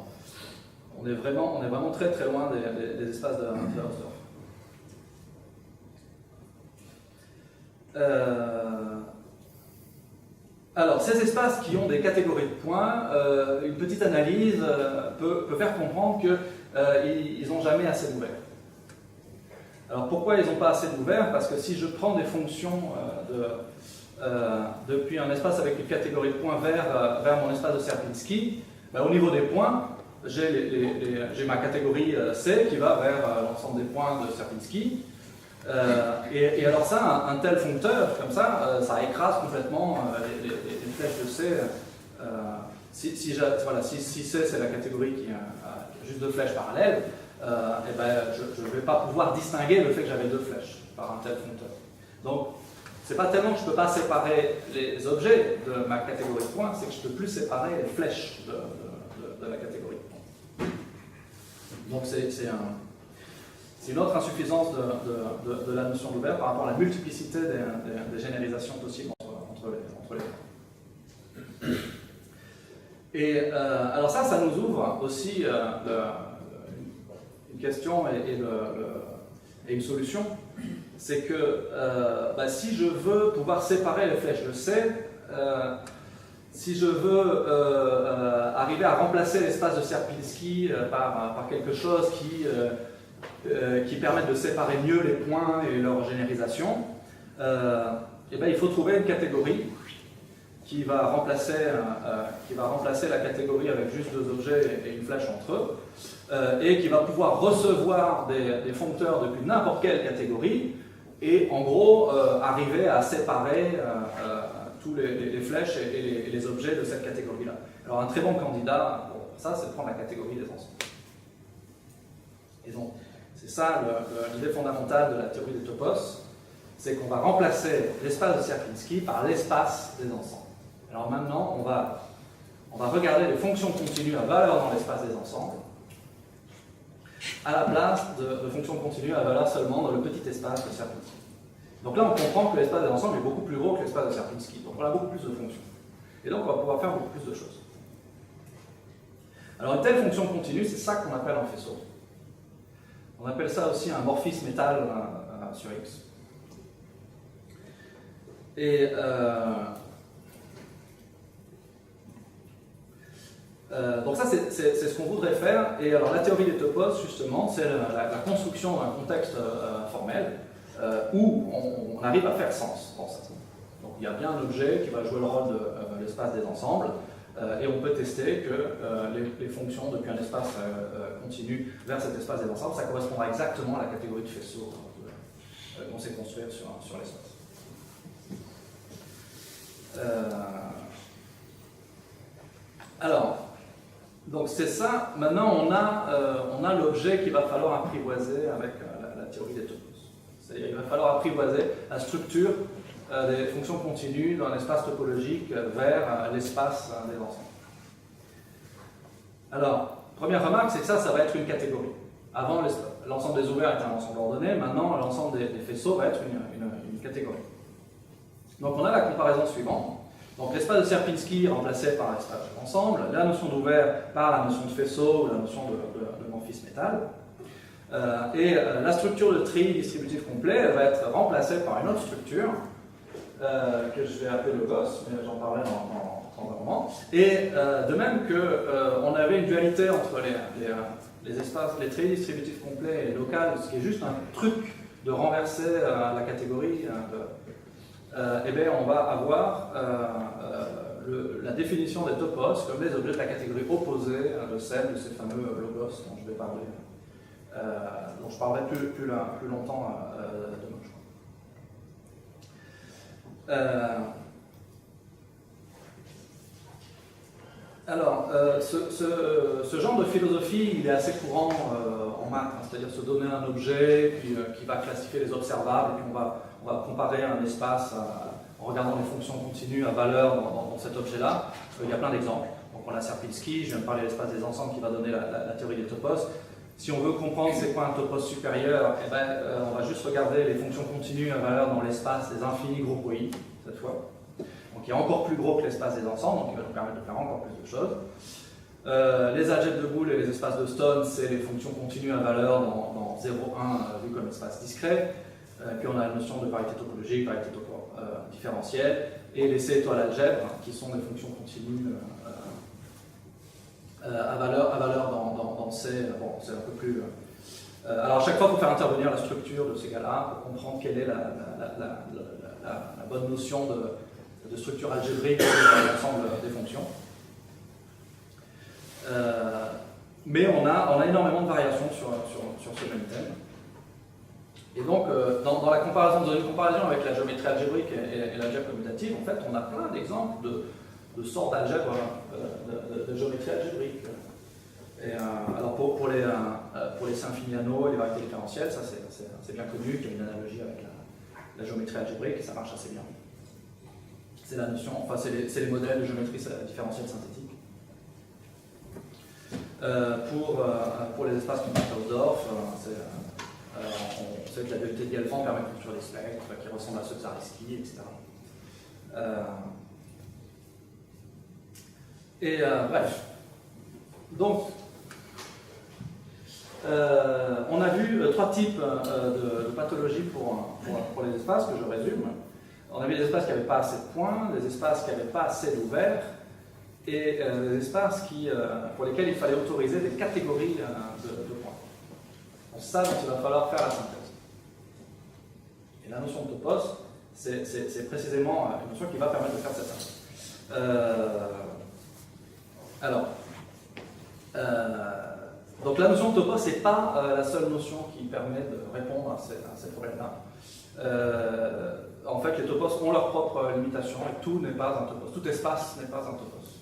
est vraiment très très loin des espaces de Hausdorff. Alors, ces espaces qui ont des catégories de points, une petite analyse peut faire comprendre qu'ils n'ont jamais assez d'ouvert. Alors, pourquoi ils n'ont pas assez d'ouvert? Parce que si je prends des fonctions depuis un espace avec une catégorie de points vers mon espace de Sierpinski, au niveau des points, j'ai ma catégorie C qui va vers l'ensemble des points de Sierpinski. Et alors ça, un tel foncteur, comme ça écrase complètement les flèches de C. Si C c'est la catégorie qui a juste deux flèches parallèles, et ben, je ne vais pas pouvoir distinguer le fait que j'avais deux flèches par un tel foncteur. Donc, c'est pas tellement que je ne peux pas séparer les objets de ma catégorie de points, c'est que je ne peux plus séparer les flèches de la catégorie de points. Donc c'est une autre insuffisance de la notion d'ouvert par rapport à la multiplicité des généralisations possibles entre les points. Et alors ça nous ouvre aussi une question et une solution. C'est que si je veux pouvoir séparer les flèches de C, si je veux arriver à remplacer l'espace de Sierpinski par quelque chose qui permette de séparer mieux les points et leur généralisation, il faut trouver une catégorie qui va remplacer la catégorie avec juste deux objets et une flèche entre eux, et qui va pouvoir recevoir des foncteurs depuis n'importe quelle catégorie, et en gros arriver à séparer tous les flèches et les objets de cette catégorie-là. Alors un très bon candidat pour ça, c'est de prendre la catégorie des ensembles. Et donc, c'est ça l'idée fondamentale de la théorie des topos, c'est qu'on va remplacer l'espace de Sierpinski par l'espace des ensembles. Alors maintenant, on va regarder les fonctions continues à valeur dans l'espace des ensembles, à la place de fonctions continues à valeur seulement dans le petit espace de Sierpinski. Donc là, on comprend que l'espace des ensembles est beaucoup plus gros que l'espace de Sierpinski. Donc on a beaucoup plus de fonctions. Et donc on va pouvoir faire beaucoup plus de choses. Alors une telle fonction continue, c'est ça qu'on appelle un faisceau. On appelle ça aussi un morphisme étal sur X. Et donc ça, c'est ce qu'on voudrait faire. Et alors la théorie des topos, justement, c'est la construction d'un contexte formel où on arrive à faire sens dans ça. Donc il y a bien un objet qui va jouer le rôle de l'espace des ensembles, et on peut tester que les fonctions depuis un espace continu vers cet espace des ensembles, ça correspondra exactement à la catégorie de faisceau qu'on sait construire sur l'espace. Alors, donc c'est ça. Maintenant, on a l'objet qu'il va falloir apprivoiser avec la théorie des topos. C'est-à-dire qu'il va falloir apprivoiser la structure des fonctions continues dans l'espace topologique vers l'espace des ensembles. Alors, première remarque, c'est que ça va être une catégorie. Avant, l'ensemble des ouverts était un ensemble ordonné. Maintenant, l'ensemble des faisceaux va être une catégorie. Donc, on a la comparaison suivante. Donc l'espace de Sierpinski remplacé par l'espace de l'ensemble, la notion d'ouvert par la notion de faisceau ou la notion de morphisme étal. La structure de tri distributif complet elle va être remplacée par une autre structure que je vais appeler logos, mais j'en parlerai dans un moment. Et de même qu'on avait une dualité entre les espaces, les tri distributifs complets et locales, ce qui est juste un truc de renverser la catégorie, eh bien on va avoir la définition des topos comme les objets de la catégorie opposée de celle de ces fameux logos dont je vais parler. Dont je parlerai plus longtemps demain, je crois. Alors, ce genre de philosophie, il est assez courant en maths, hein, c'est-à-dire se donner un objet puis, qui va classifier les observables, et puis on va comparer un espace en regardant les fonctions continues à valeur dans cet objet-là. Il y a plein d'exemples. Donc on a Sierpinski, je viens de parler de l'espace des ensembles qui va donner la théorie des topos. Si on veut comprendre c'est quoi un topos supérieur, eh ben, on va juste regarder les fonctions continues à valeur dans l'espace des infinis gros POI, cette fois. Donc il est encore plus gros que l'espace des ensembles, donc il va nous permettre de faire encore plus de choses. Les algèbres de Boole et les espaces de Stone, c'est les fonctions continues à valeur dans 0, 1 vu comme espace discret. Puis on a la notion de parité topologique, parité différentielle, et les C-étoiles algèbres, qui sont des fonctions continues à valeur dans C. Bon, c'est un peu plus. Alors, à chaque fois, il faut faire intervenir la structure de ces gars-là pour comprendre quelle est la bonne notion de structure algébrique de l'ensemble des fonctions. Mais on a énormément de variations sur ce même thème. Et donc, dans une comparaison avec la géométrie algébrique et l'algèbre commutative, en fait, on a plein d'exemples de sortes d'algèbres, de géométrie algébrique. Et, alors, pour les symphyniano et les variétés différentielles, ça c'est bien connu, qu'il y a une analogie avec la géométrie algébrique et ça marche assez bien. C'est la notion, enfin, c'est les modèles de géométrie différentielle synthétique. Pour les espaces comme Hausdorff, on sait que la dualité de Gelfand permet de construire des spectres qui ressemblent à ceux de Zariski, etc. Bref. Donc, on a vu 3 types de pathologies pour les espaces, que je résume. On a vu des espaces qui n'avaient pas assez de points, des espaces qui n'avaient pas assez d'ouverts, et des espaces pour lesquels il fallait autoriser des catégories de points. C'est ça dont il va falloir faire la synthèse. Et la notion de topos, c'est précisément une notion qui va permettre de faire cette synthèse. Donc la notion de topos, ce n'est pas la seule notion qui permet de répondre à ces problèmes-là. En fait, les topos ont leurs propres limitations et tout n'est pas un topos. Tout espace n'est pas un topos.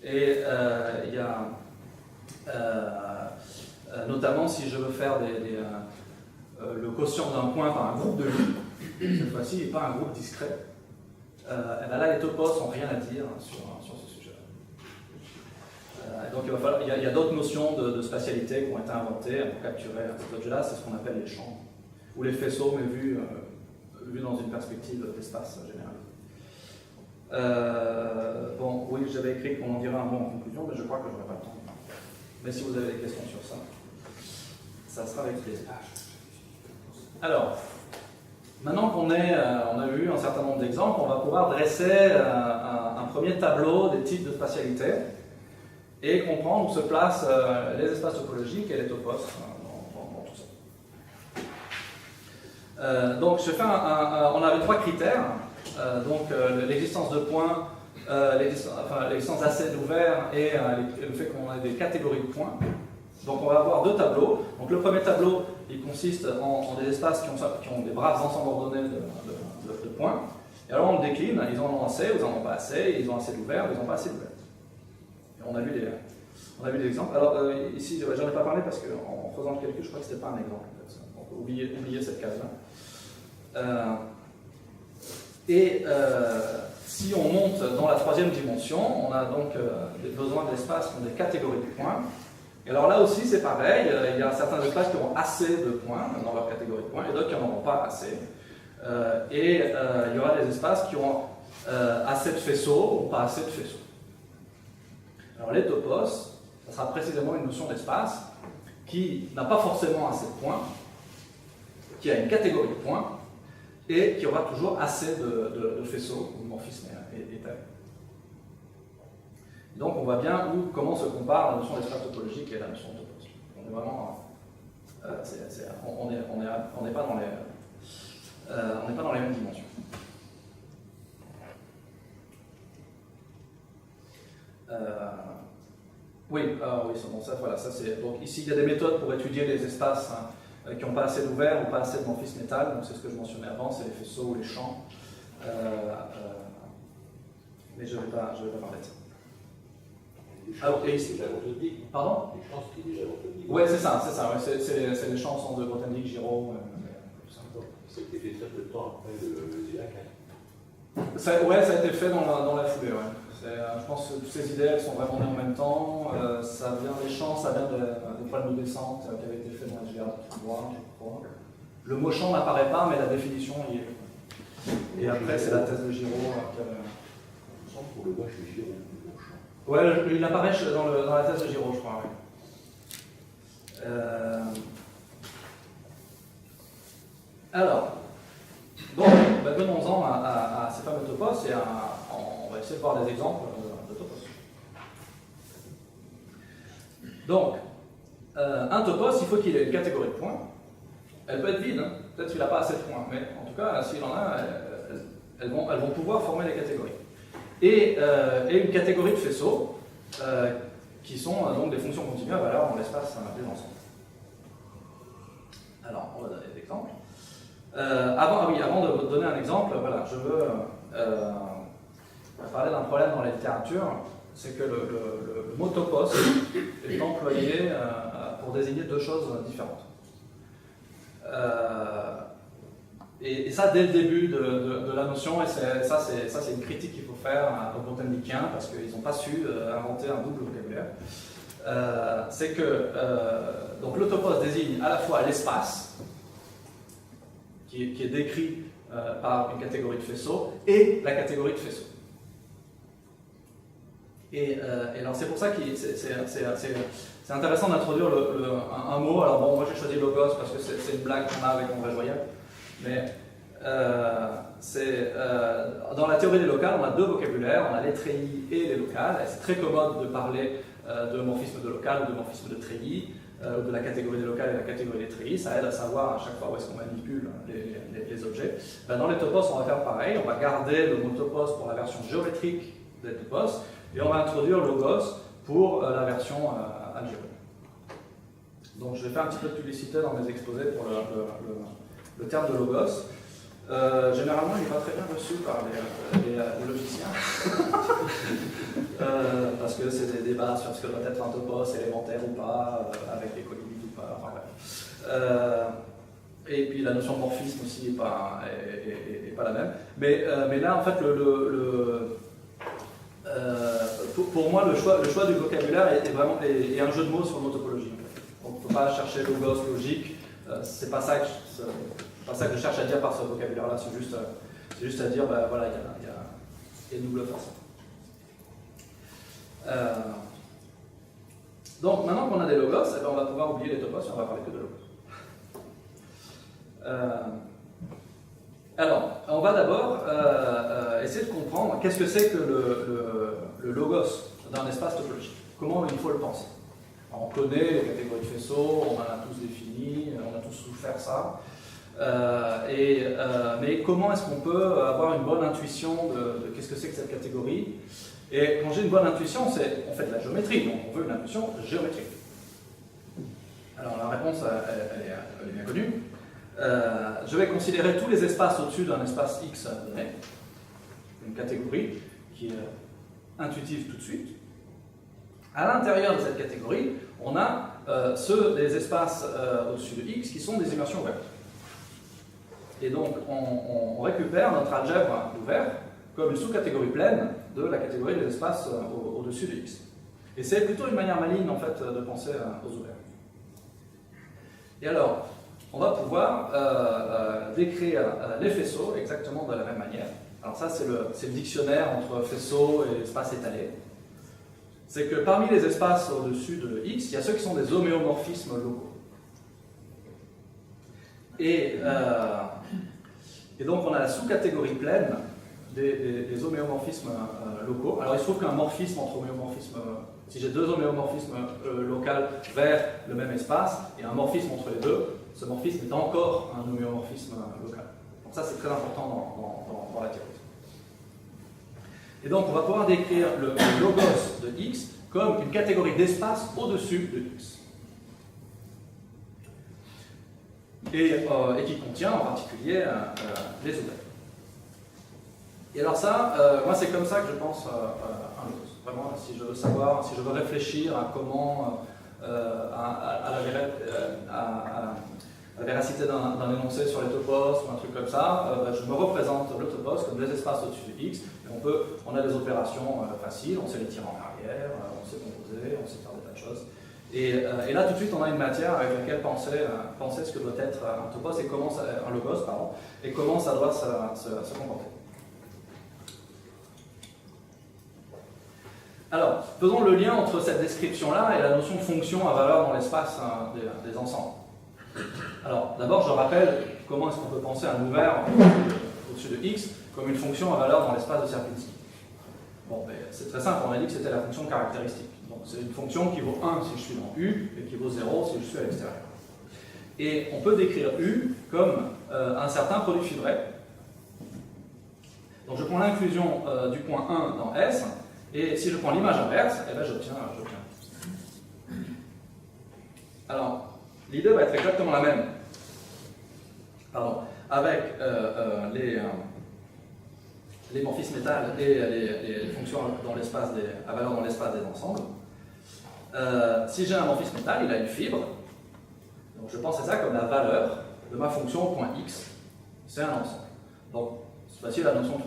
Et il y a notamment si je veux faire le quotient d'un point par un groupe de lignes, cette fois-ci, et pas un groupe discret, et bien là les topos n'ont rien à dire sur ce sujet-là. Donc il y a d'autres notions de spatialité qui ont été inventées pour capturer cet objet-là, c'est ce qu'on appelle les champs, ou les faisceaux, mais vus dans une perspective d'espace généralisé. Bon, oui, j'avais écrit qu'on en dirait un mot en conclusion, mais je crois que je n'aurai pas le temps. Mais si vous avez des questions sur ça, ça sera avec plaisir. Alors, maintenant qu'on a vu un certain nombre d'exemples, on va pouvoir dresser un premier tableau des types de spatialité et comprendre où se placent les espaces topologiques et les topos dans tout ça. Donc, on avait 3 critères. L'existence de points, l'existence d'assets ouverts et le fait qu'on ait des catégories de points. Donc on va avoir 2 tableaux. Donc le premier tableau, il consiste en des espaces qui ont des braves ensembles ordonnés de points. Et alors on le décline, ils en ont assez, ils n'en ont pas assez, ils ont assez d'ouverts, ils n'ont pas assez d'ouverts. Et on a vu des exemples. Alors ici, j'en ai pas parlé parce qu'en faisant le calcul, je crois que ce n'était pas un exemple. En fait. Donc oubliez cette case-là. Si on monte dans la 3e dimension, on a donc besoin d'espaces qui ont des catégories de points. Et alors là aussi, c'est pareil, il y a certains espaces qui auront assez de points dans leur catégorie de points et d'autres qui n'en auront pas assez. Il y aura des espaces qui auront assez de faisceaux ou pas assez de faisceaux. Alors les topos, ça sera précisément une notion d'espace qui n'a pas forcément assez de points, qui a une catégorie de points, et qui aura toujours assez de faisceaux, ou de morphismes étalés. Donc on voit bien comment se compare la notion d'espace topologique et la notion de topos. On est vraiment... on n'est pas dans les mêmes dimensions. Oui, c'est bon, ça, voilà, ça c'est... Donc ici, il y a des méthodes pour étudier les espaces qui n'ont pas assez d'ouvert ou pas assez de morphisme métal, donc c'est ce que je mentionnais avant, c'est les faisceaux ou les champs. Mais je ne vais pas parler de ça. Et ici, déjà Grothendieck. Pardon? Les champs, c'était déjà Grothendieck. Oui, c'est ça, ouais, c'est les champs sont de Grothendieck, Giraud, tout ça. Ça a été fait très peu de temps après le ZIAC. Ça a été fait dans la foulée, ouais. Je pense que toutes ces idées, elles sont vraiment nées en même temps. Ça vient des champs, ça vient des problèmes de descente qui avaient été faits dans la GR de Toulouse, je crois. Le mot champ n'apparaît pas, mais la définition y est. Et après, c'est la thèse de Giraud qui avait... Il me semble qu'on le voit chez Giraud, le mot champ. Ouais, il apparaît dans la thèse de Giraud, je crois, oui. Alors, donc, venons-en à ces fameux topos et on va essayer de voir des exemples de topos. Donc, un topos, il faut qu'il ait une catégorie de points. Elle peut être vide, hein. Peut-être qu'il n'a pas assez de points, mais en tout cas, s'il en a, elles vont pouvoir former des catégories. Et une catégorie de faisceaux, qui sont donc des fonctions continues à valeur dans l'espace des ensembles. Alors, on va donner des exemples. Avant de donner un exemple, voilà, je veux parler d'un problème dans la littérature, c'est que le mot topos est employé pour désigner deux choses différentes. Et ça dès le début de la notion, et ça c'est une critique qu'il faut faire aux Grothendiekiens, parce qu'ils n'ont pas su inventer un double vocabulaire. C'est que donc le topos désigne à la fois l'espace, qui est décrit par une catégorie de faisceaux, et la catégorie de faisceaux. Et alors c'est pour ça que c'est intéressant d'introduire un mot. Alors bon, moi j'ai choisi logos parce que c'est une blague qu'on a avec mon vrai joyeux, mais dans la théorie des locales, on a deux vocabulaires, on a les treillis et les locales, et c'est très commode de parler de morphisme de local ou de morphisme de treillis, de la catégorie des locales et de la catégorie des treillis. Ça aide à savoir à chaque fois où est-ce qu'on manipule les objets. Dans les topos, on va faire pareil, on va garder le mot topos pour la version géométrique des topos, et on va introduire logos pour la version algébrique. Donc je vais faire un petit peu de publicité dans mes exposés pour le terme de logos. Généralement, il n'est pas très bien reçu par les logiciens, parce que c'est des débats sur ce que doit être un topos élémentaire ou pas, avec les collides ou pas, enfin bref. Et puis la notion de morphisme aussi n'est pas la même. Mais là, en fait, pour moi, le choix du vocabulaire est un jeu de mots sur le mot topologie. On ne peut pas chercher logos logique, c'est pas ça que je cherche à dire par ce vocabulaire-là, c'est juste à dire, voilà, il y a une double façon. Donc maintenant qu'on a des logos, on va pouvoir oublier les topos et on va parler que de logos. Alors, on va d'abord essayer de comprendre qu'est-ce que c'est que le logos d'un espace topologique. Comment il faut le penser. Alors, on connaît les catégories de faisceaux, on en a tous défini, on a tous souffert ça. Mais comment est-ce qu'on peut avoir une bonne intuition de qu'est-ce que c'est que cette catégorie? Et quand j'ai une bonne intuition, on fait de la géométrie, donc on veut une intuition géométrique. Alors la réponse, elle est bien connue. Je vais considérer tous les espaces au-dessus d'un espace X donné, une catégorie qui est intuitive tout de suite. À l'intérieur de cette catégorie, on a des espaces au-dessus de X qui sont des immersions ouvertes. Et donc, on récupère notre algèbre ouvert comme une sous-catégorie pleine de la catégorie des espaces au-dessus de X. Et c'est plutôt une manière maligne, en fait, de penser aux ouverts. Et alors, on va pouvoir décrire les faisceaux exactement de la même manière. Alors ça, c'est le dictionnaire entre faisceau et espace étalé. c'est que parmi les espaces au-dessus de X, il y a ceux qui sont des homéomorphismes locaux. Et donc on a la sous-catégorie pleine des homéomorphismes locaux. Alors il se trouve qu'un morphisme entre homéomorphismes, si j'ai deux homéomorphismes locaux vers le même espace, et un morphisme entre les deux, ce morphisme est encore un homéomorphisme local. Donc ça c'est très important dans la théorie. Et donc on va pouvoir décrire le logos de X comme une catégorie d'espace au-dessus de X. Et qui contient en particulier les ouvelles. Et alors ça, moi c'est comme ça que je pense un logos. Vraiment, si je veux savoir, si je veux réfléchir à comment, à la véracité d'un énoncé sur les topos ou un truc comme ça, je me représente le topos comme des espaces au-dessus de X. Et on a des opérations faciles, on sait les tirer en arrière, on sait composer, on sait faire des tas de choses. Et là, tout de suite, on a une matière avec laquelle penser ce que doit être un topos et comment un logos, pardon, et comment ça doit se comporter. Alors, faisons le lien entre cette description-là et la notion de fonction à valeur dans l'espace des ensembles. Alors, d'abord, je rappelle comment est-ce qu'on peut penser un ouvert au-dessus de X comme une fonction à valeur dans l'espace de Sierpinski. Bon, c'est très simple, on a dit que c'était la fonction caractéristique. Donc, c'est une fonction qui vaut 1 si je suis dans U et qui vaut 0 si je suis à l'extérieur. Et on peut décrire U comme un certain produit fibré. Donc, je prends l'inclusion du point 1 dans S. Et si je prends l'image inverse, eh ben j'obtiens. Alors, l'idée va être exactement la même. Pardon, avec les morphismes métal et les fonctions dans l'espace à valeur dans l'espace des ensembles. Si j'ai un morphisme métal, il a une fibre. Donc je pense à ça comme la valeur de ma fonction au point X. C'est un ensemble. Donc c'est facile la notion.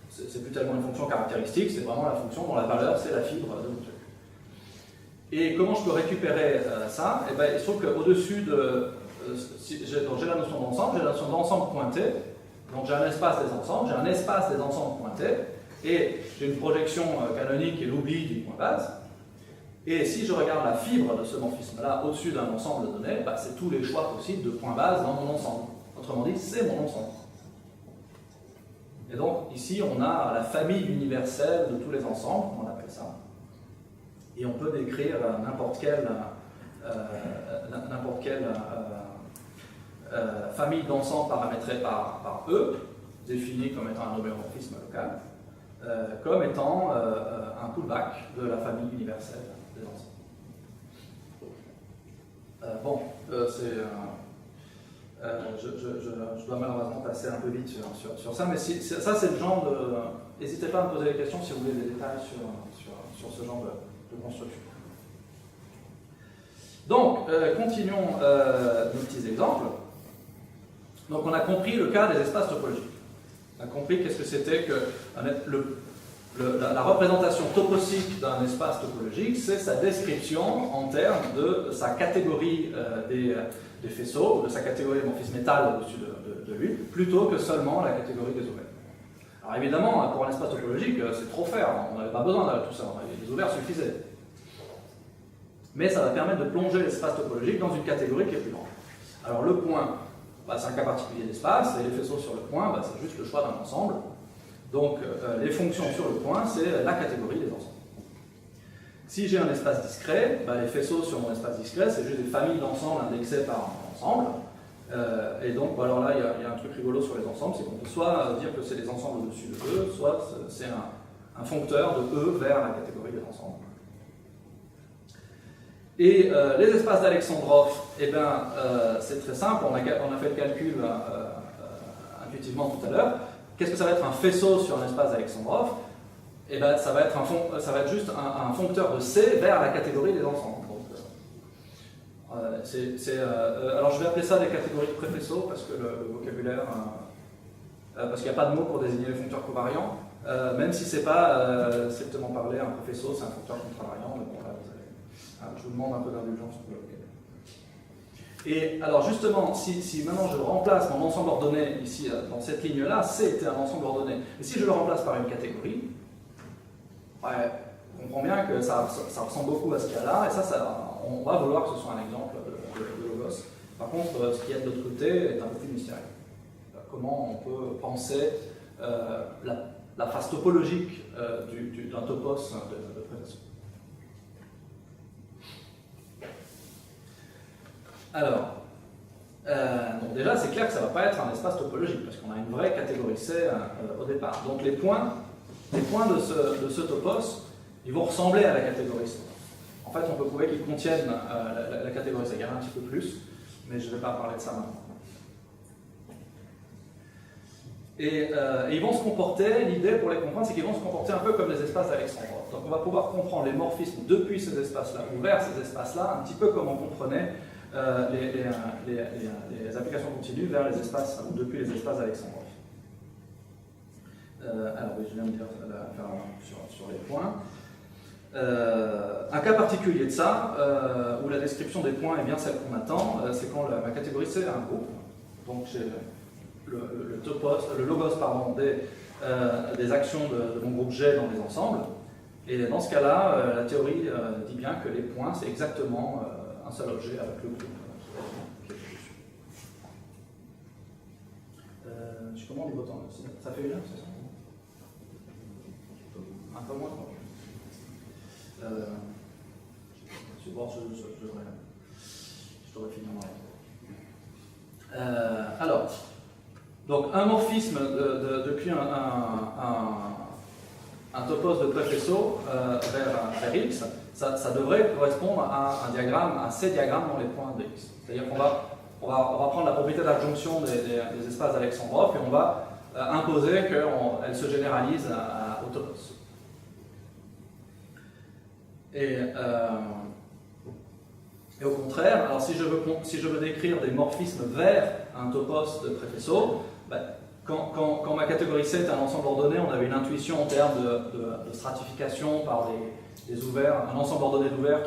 C'est plus tellement une fonction caractéristique, c'est vraiment la fonction dont la valeur, c'est la fibre de mon truc. Et comment je peux récupérer ça? Eh ben, il se trouve qu'au-dessus de... donc j'ai la notion d'ensemble, j'ai la notion d'ensemble pointé, donc j'ai un espace des ensembles, j'ai un espace des ensembles pointés, et j'ai une projection canonique et l'oubli du point base. Et si je regarde la fibre de ce morphisme-là au-dessus d'un ensemble donné, bah, c'est tous les choix possibles de points base dans mon ensemble. Autrement dit, c'est mon ensemble. Et donc, ici, on a la famille universelle de tous les ensembles, on appelle ça. Et on peut décrire n'importe quelle famille d'ensembles paramétrée par E, définie comme étant un homéomorphisme local, comme étant un pullback de la famille universelle des ensembles. Je dois malheureusement passer un peu vite sur ça, mais ça c'est le genre de... N'hésitez pas à me poser des questions si vous voulez des détails sur ce genre de construction. Donc, continuons nos petits exemples. Donc on a compris le cas des espaces topologiques. On a compris qu'est-ce que c'était que la représentation toposique d'un espace topologique, c'est sa description en termes de sa catégorie des faisceaux, de sa catégorie de morphisme métal au-dessus de lui, plutôt que seulement la catégorie des ouvelles. Alors évidemment, pour un espace topologique, c'est trop faire, on n'avait pas besoin de tout ça, les ouvelles suffisaient. Mais ça va permettre de plonger l'espace topologique dans une catégorie qui est plus grande. Alors le point, c'est un cas particulier d'espace, et les faisceaux sur le point, c'est juste le choix d'un ensemble. Donc les fonctions sur le point, c'est la catégorie des ensembles. Si j'ai un espace discret, les faisceaux sur mon espace discret, c'est juste des familles d'ensembles indexées par un ensemble. Et donc, alors là, il y a un truc rigolo sur les ensembles, c'est qu'on peut soit dire que c'est des ensembles au-dessus de E, soit c'est un foncteur de E vers la catégorie des ensembles. Et les espaces d'Alexandrov, c'est très simple, on a fait le calcul intuitivement tout à l'heure. Qu'est-ce que ça va être un faisceau sur un espace d'Alexandrov? Ça va être juste un foncteur de C vers la catégorie des ensembles. Donc, alors je vais appeler ça des catégories de préfaisceaux parce que le vocabulaire, parce qu'il n'y a pas de mot pour désigner les foncteurs covariants, même si c'est pas strictement parlé, un préfaisceau c'est un foncteur contravariant, mais bon là je vous demande un peu d'indulgence pour le vocabulaire. Et alors justement, si maintenant je remplace mon ensemble ordonné ici dans cette ligne-là, C était un ensemble ordonné, et si je le remplace par une catégorie, comprend bien que ça ressemble beaucoup à ce qu'il y a là, et on va vouloir que ce soit un exemple de logos. Par contre, ce qu'il y a de l'autre côté est un peu plus mystérieux. Comment on peut penser la phase topologique d'un topos de préfacé. Alors, donc déjà, c'est clair que ça ne va pas être un espace topologique, parce qu'on a une vraie catégorie C au départ. Donc les points de ce topos, ils vont ressembler à la catégorie C. En fait, on peut prouver qu'ils contiennent la catégorie C. Il y en a un petit peu plus, mais je ne vais pas parler de ça maintenant. Et ils vont se comporter, l'idée pour les comprendre, c'est qu'ils vont se comporter un peu comme les espaces d'Alexandrov. Donc on va pouvoir comprendre les morphismes depuis ces espaces-là, ou vers ces espaces-là, un petit peu comme on comprenait les applications continues vers les espaces, ou depuis les espaces d'Alexandrov. Alors oui, je viens de dire sur les points. Un cas particulier de ça, où la description des points est bien celle qu'on attend, c'est quand ma catégorie C est un groupe. Donc j'ai le logos des actions de mon groupe G dans les ensembles. Et dans ce cas-là, la théorie dit bien que les points, c'est exactement un seul objet avec le groupe qui est dessus. Je commande les boutons. Ça fait une heure, c'est ça? Un peu moins, quoi. Je devrais finir dans la alors, donc un morphisme depuis un topos de préfaisceau vers X, ça devrait correspondre à un diagramme, à ces diagrammes dans les points de X. C'est-à-dire qu'on va prendre la propriété d'adjonction des espaces d'Alexandrov et on va imposer qu'elle se généralise au topos. Et au contraire, alors si je veux décrire des morphismes vers un topos de préfaisceau, quand ma catégorie C est un ensemble ordonné, on avait une intuition en termes de stratification par des ouverts, un ensemble ordonné d'ouverts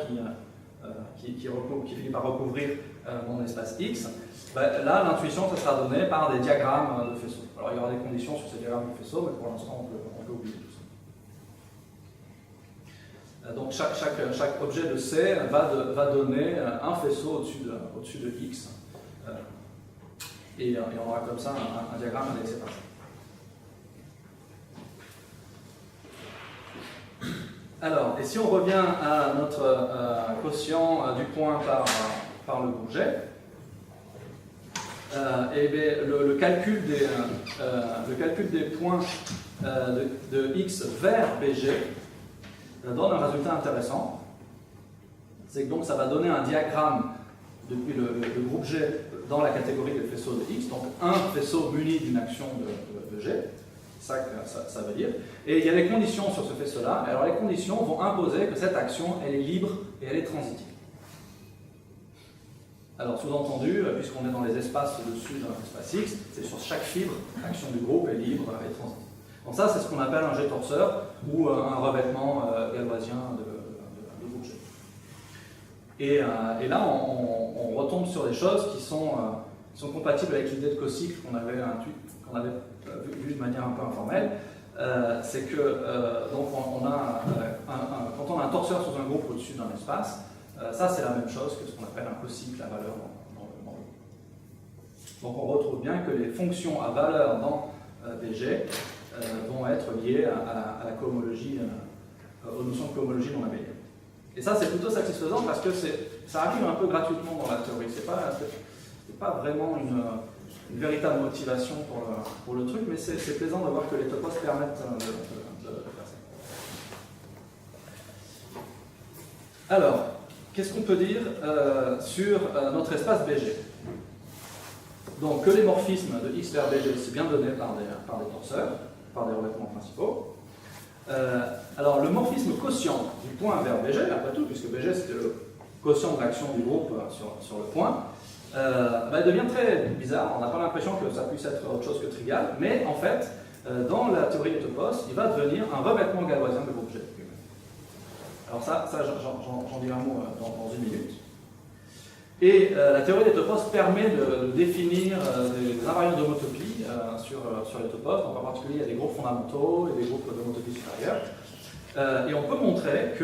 qui finit par recouvrir mon espace X. Là, l'intuition, ça sera donnée par des diagrammes de faisceaux. Alors il y aura des conditions sur ces diagrammes de faisceaux, mais pour l'instant, on peut oublier tout ça. Donc chaque objet de C va donner un faisceau au-dessus de X. Et on aura comme ça un diagramme indexé par ça. Alors, et si on revient à notre quotient du point par le groupe G, et bien, le calcul des points de X vers BG donne un résultat intéressant. C'est que donc ça va donner un diagramme depuis le groupe G dans la catégorie des faisceaux de X, donc un faisceau muni d'une action de G, ça veut dire. Et il y a des conditions sur ce faisceau-là. Alors les conditions vont imposer que cette action, elle est libre et elle est transitive. Alors sous-entendu, puisqu'on est dans les espaces au-dessus d'un espace X, c'est sur chaque fibre, l'action du groupe est libre et transitive. Donc ça, c'est ce qu'on appelle un G-torseur ou un revêtement galoisien de groupe G. Et là, on retombe sur des choses qui sont compatibles avec l'idée de cocycle qu'on avait vu de manière un peu informelle. C'est que donc quand on a un torseur sur un groupe au-dessus d'un espace, ça c'est la même chose que ce qu'on appelle un cocycle à valeur dans le groupe. Donc on retrouve bien que les fonctions à valeur dans BG vont être liées à la cohomologie, aux notions de cohomologie non abélienne. Et ça, c'est plutôt satisfaisant parce que ça arrive un peu gratuitement dans la théorie. C'est pas vraiment une véritable motivation pour le truc, mais c'est plaisant de voir que les topos permettent de faire ça. Alors, qu'est-ce qu'on peut dire sur notre espace BG? Donc, que les morphismes de X vers BG, c'est bien donné par des torseurs, par des revêtements principaux. Alors, le morphisme quotient du point vers BG, après tout, puisque BG c'était le quotient de l'action du groupe sur le point, il devient très bizarre. On n'a pas l'impression que ça puisse être autre chose que trivial, mais en fait, dans la théorie des topos, il va devenir un revêtement galoisien de groupe G. Alors ça j'en dirai un mot dans une minute. Et la théorie des topos permet de définir des invariants d'homotopie sur les topos. Donc en particulier, il y a des groupes fondamentaux et des groupes d'homotopie supérieure. Et on peut montrer que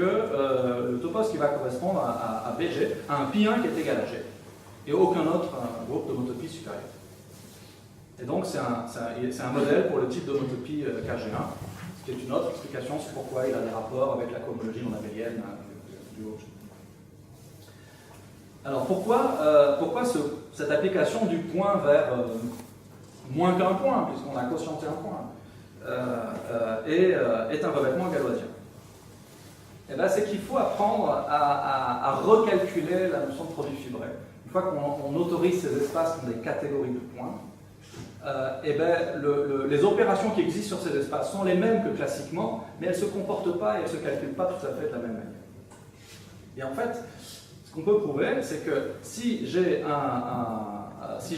le topos qui va correspondre à BG a un pi1 qui est égal à G, et aucun autre groupe d'homotopie supérieur. Et donc c'est un modèle pour le type d'homotopie KG1, qui est une autre explication sur pourquoi il a des rapports avec la cohomologie non abélienne du haut. Alors pourquoi cette application du point vers moins qu'un point, puisqu'on a quotienté un point, est un revêtement galoisien? Eh bien, c'est qu'il faut apprendre à recalculer la notion de produit fibré. Une fois qu'on autorise ces espaces comme des catégories de points, eh bien, les opérations qui existent sur ces espaces sont les mêmes que classiquement, mais elles ne se comportent pas et elles ne se calculent pas tout à fait de la même manière. Et en fait, ce qu'on peut prouver, c'est que si je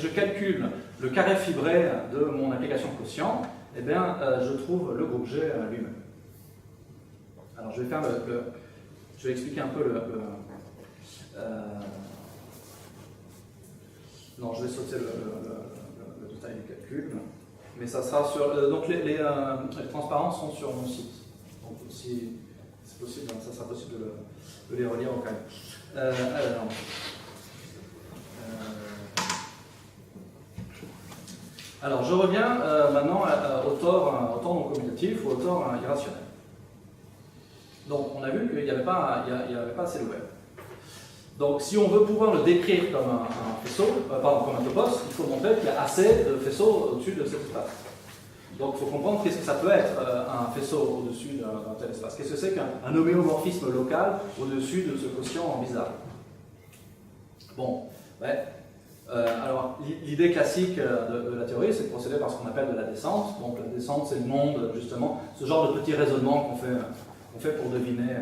calcule le carré fibré de mon application quotient, eh bien, je trouve le groupe G lui-même. Alors, je vais expliquer un peu non, je vais sauter le détail du calcul, mais ça sera sur. Donc, les transparences sont sur mon site. Donc, si c'est possible, ça sera possible de les relire au calme. Alors, je reviens maintenant au tort non commutatif ou au tort irrationnel. Donc, on a vu qu'il n'y avait pas assez de web. Donc, si on veut pouvoir le décrire comme un faisceau, comme un topos, il faut montrer qu'il y a assez de faisceaux au-dessus de cet espace. Donc, il faut comprendre qu'est-ce que ça peut être un faisceau au-dessus d'un tel espace. Qu'est-ce que c'est qu'un homéomorphisme local au-dessus de ce quotient bizarre? Bon, ouais. Alors, l'idée classique de la théorie, c'est de procéder par ce qu'on appelle de la descente. Donc, la descente, c'est le monde, justement, ce genre de petit raisonnement qu'on fait pour deviner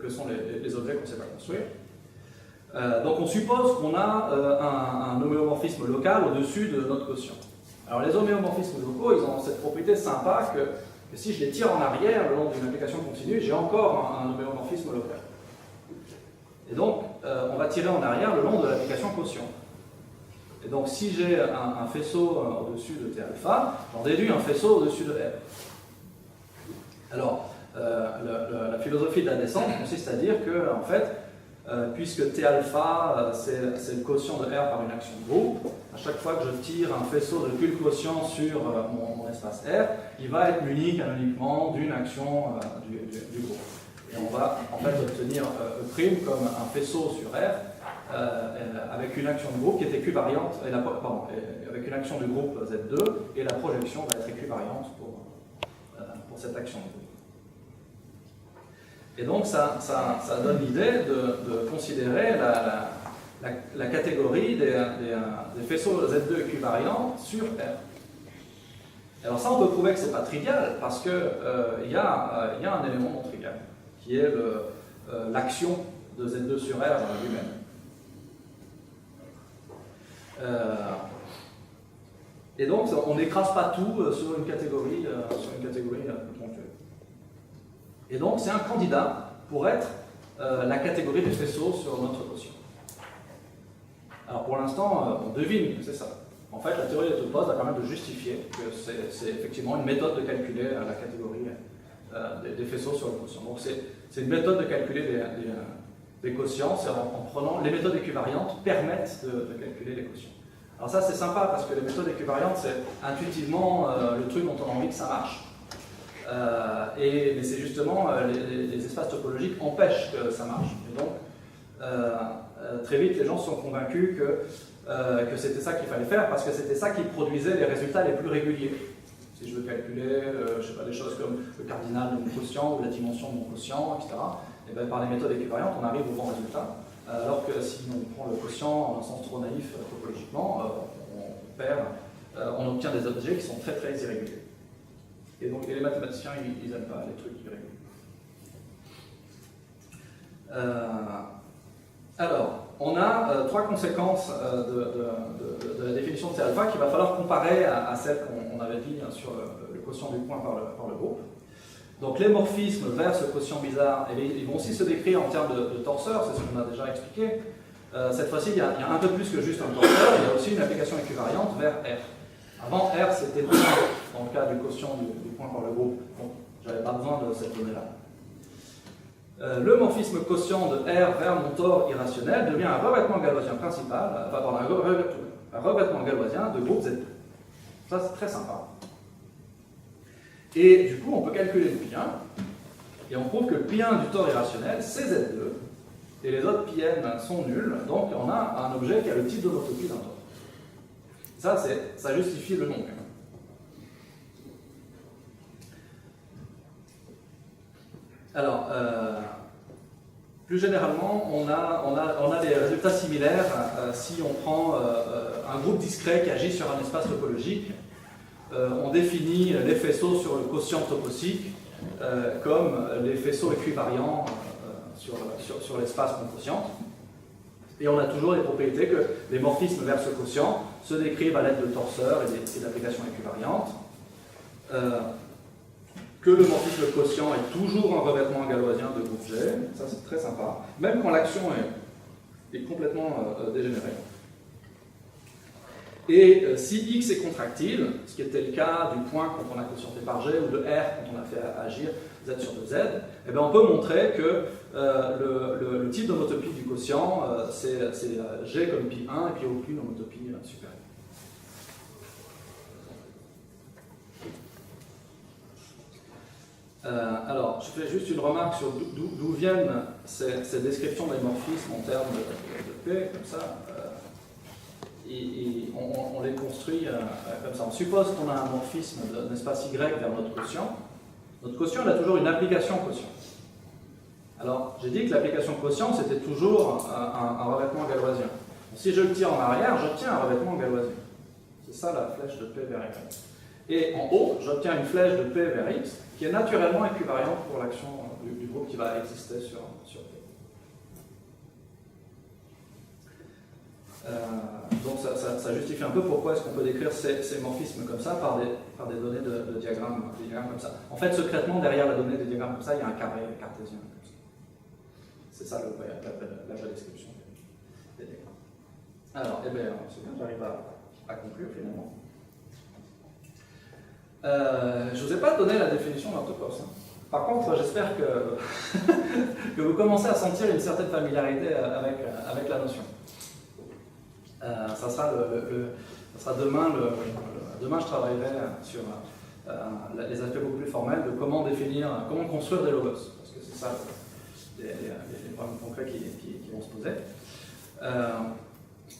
que sont les objets qu'on ne sait pas construire. Donc, on suppose qu'on a un homéomorphisme local au-dessus de notre quotient. Alors, les homéomorphismes locaux, ils ont cette propriété sympa que si je les tire en arrière le long d'une application continue, j'ai encore un homéomorphisme local. Et donc, on va tirer en arrière le long de l'application quotient. Et donc, si j'ai un faisceau au-dessus de T alpha, j'en déduis un faisceau au-dessus de R. Alors, la philosophie de la descente consiste à dire que, en fait, puisque T alpha, c'est le quotient de R par une action de groupe, à chaque fois que je tire un faisceau de pull quotient sur mon espace R, il va être muni canoniquement d'une action du groupe. Et on va en fait obtenir E' comme un faisceau sur R avec une action de groupe qui est équivariante, avec une action du groupe Z2, et la projection va être équivariante pour cette action de groupe. Et donc ça donne l'idée de considérer la catégorie des faisceaux Z2 équivariants sur R. Alors ça, on peut prouver que ce n'est pas trivial, parce qu'il y a un élément non trivial, qui est l'action de Z2 sur R lui-même. Et donc, on n'écrase pas tout sur une catégorie ponctuelle. Et donc, c'est un candidat pour être la catégorie des faisceaux sur notre quotient. Alors, pour l'instant, on devine que c'est ça. En fait, la théorie des topos va permettre de justifier que c'est effectivement une méthode de calculer la catégorie des faisceaux sur le quotient. Donc, c'est une méthode de calculer des quotients, c'est en prenant les méthodes équivariantes permettent de calculer les quotients. Alors ça, c'est sympa parce que les méthodes équivariantes, c'est intuitivement le truc dont on a envie que ça marche. Mais c'est justement les espaces topologiques empêchent que ça marche. Et donc, très vite, les gens se sont convaincus que c'était ça qu'il fallait faire parce que c'était ça qui produisait les résultats les plus réguliers. Si je veux calculer je sais pas, des choses comme le cardinal de mon quotient ou la dimension de mon quotient, etc., et bien, par les méthodes équivariantes, on arrive au bon résultat. Alors que si on prend le quotient en un sens trop naïf topologiquement, on obtient des objets qui sont très très irréguliers. Et donc les mathématiciens, ils n'aiment pas les trucs irréguliers. Alors, on a trois conséquences de la définition de T alpha qu'il va falloir comparer à celle qu'on avait dit sur le quotient du point par le groupe. Donc les morphismes vers ce quotient bizarre, ils vont aussi se décrire en termes de torseur, c'est ce qu'on a déjà expliqué. Cette fois-ci, il y a un peu plus que juste un torseur, il y a aussi une application équivariante vers R. Avant R, c'était 2 dans le cas du quotient du point par le groupe. Donc, j'avais pas besoin de cette donnée-là. Le morphisme quotient de R vers mon tore irrationnel devient un revêtement galoisien principal, enfin pardon, un revêtement galoisien de groupe Z2. Ça c'est très sympa. Et du coup on peut calculer le pi1, et on prouve que le pi1 du tore irrationnel c'est Z2, et les autres Pn sont nuls, donc on a un objet qui a le type d'homotopie d'un tore. Ça justifie le nom. Alors, plus généralement, on a des résultats similaires si on prend un groupe discret qui agit sur un espace topologique. On définit les faisceaux sur le quotient topocique comme les faisceaux équivariants sur l'espace qu'on quotiente. Et on a toujours les propriétés que les morphismes vers ce quotient se décrivent à l'aide de torseurs et d'applications équivariantes. Que le morphisme quotient est toujours un revêtement galoisien de groupe G, ça c'est très sympa, même quand l'action est complètement dégénérée. Et si X est contractile, ce qui était le cas du point quand on a quotienté par G, ou de R quand on a fait agir Z sur 2Z, eh bien on peut montrer que le type d'homotopie du quotient, c'est G comme pi 1 et puis aucune homotopie supérieure. Alors, je fais juste une remarque sur d'où viennent ces descriptions des morphismes en termes de P, comme ça. On les construit comme ça. On suppose qu'on a un morphisme d'un espace Y vers notre quotient. Notre quotient, il a toujours une application quotient. Alors, j'ai dit que l'application quotient, c'était toujours un revêtement galoisien. Donc, si je le tire en arrière, j'obtiens un revêtement galoisien. C'est ça la flèche de P vers Y. Et en haut, j'obtiens une flèche de P vers X qui est naturellement équivariante pour l'action du groupe qui va exister sur P. Donc ça justifie un peu pourquoi est-ce qu'on peut décrire ces morphismes comme ça par des données de diagrammes comme ça. En fait, secrètement, derrière la donnée des diagrammes comme ça, il y a un carré cartésien. C'est ça la vraie description des diagrammes. Alors, eh bien, c'est bien, j'arrive à conclure finalement. Je ne vous ai pas donné la définition d'un topos. Par contre, j'espère que vous commencez à sentir une certaine familiarité avec la notion. Ça sera demain. Demain, je travaillerai sur les aspects beaucoup plus formels de comment construire des logos, parce que c'est ça les problèmes concrets qui vont se poser.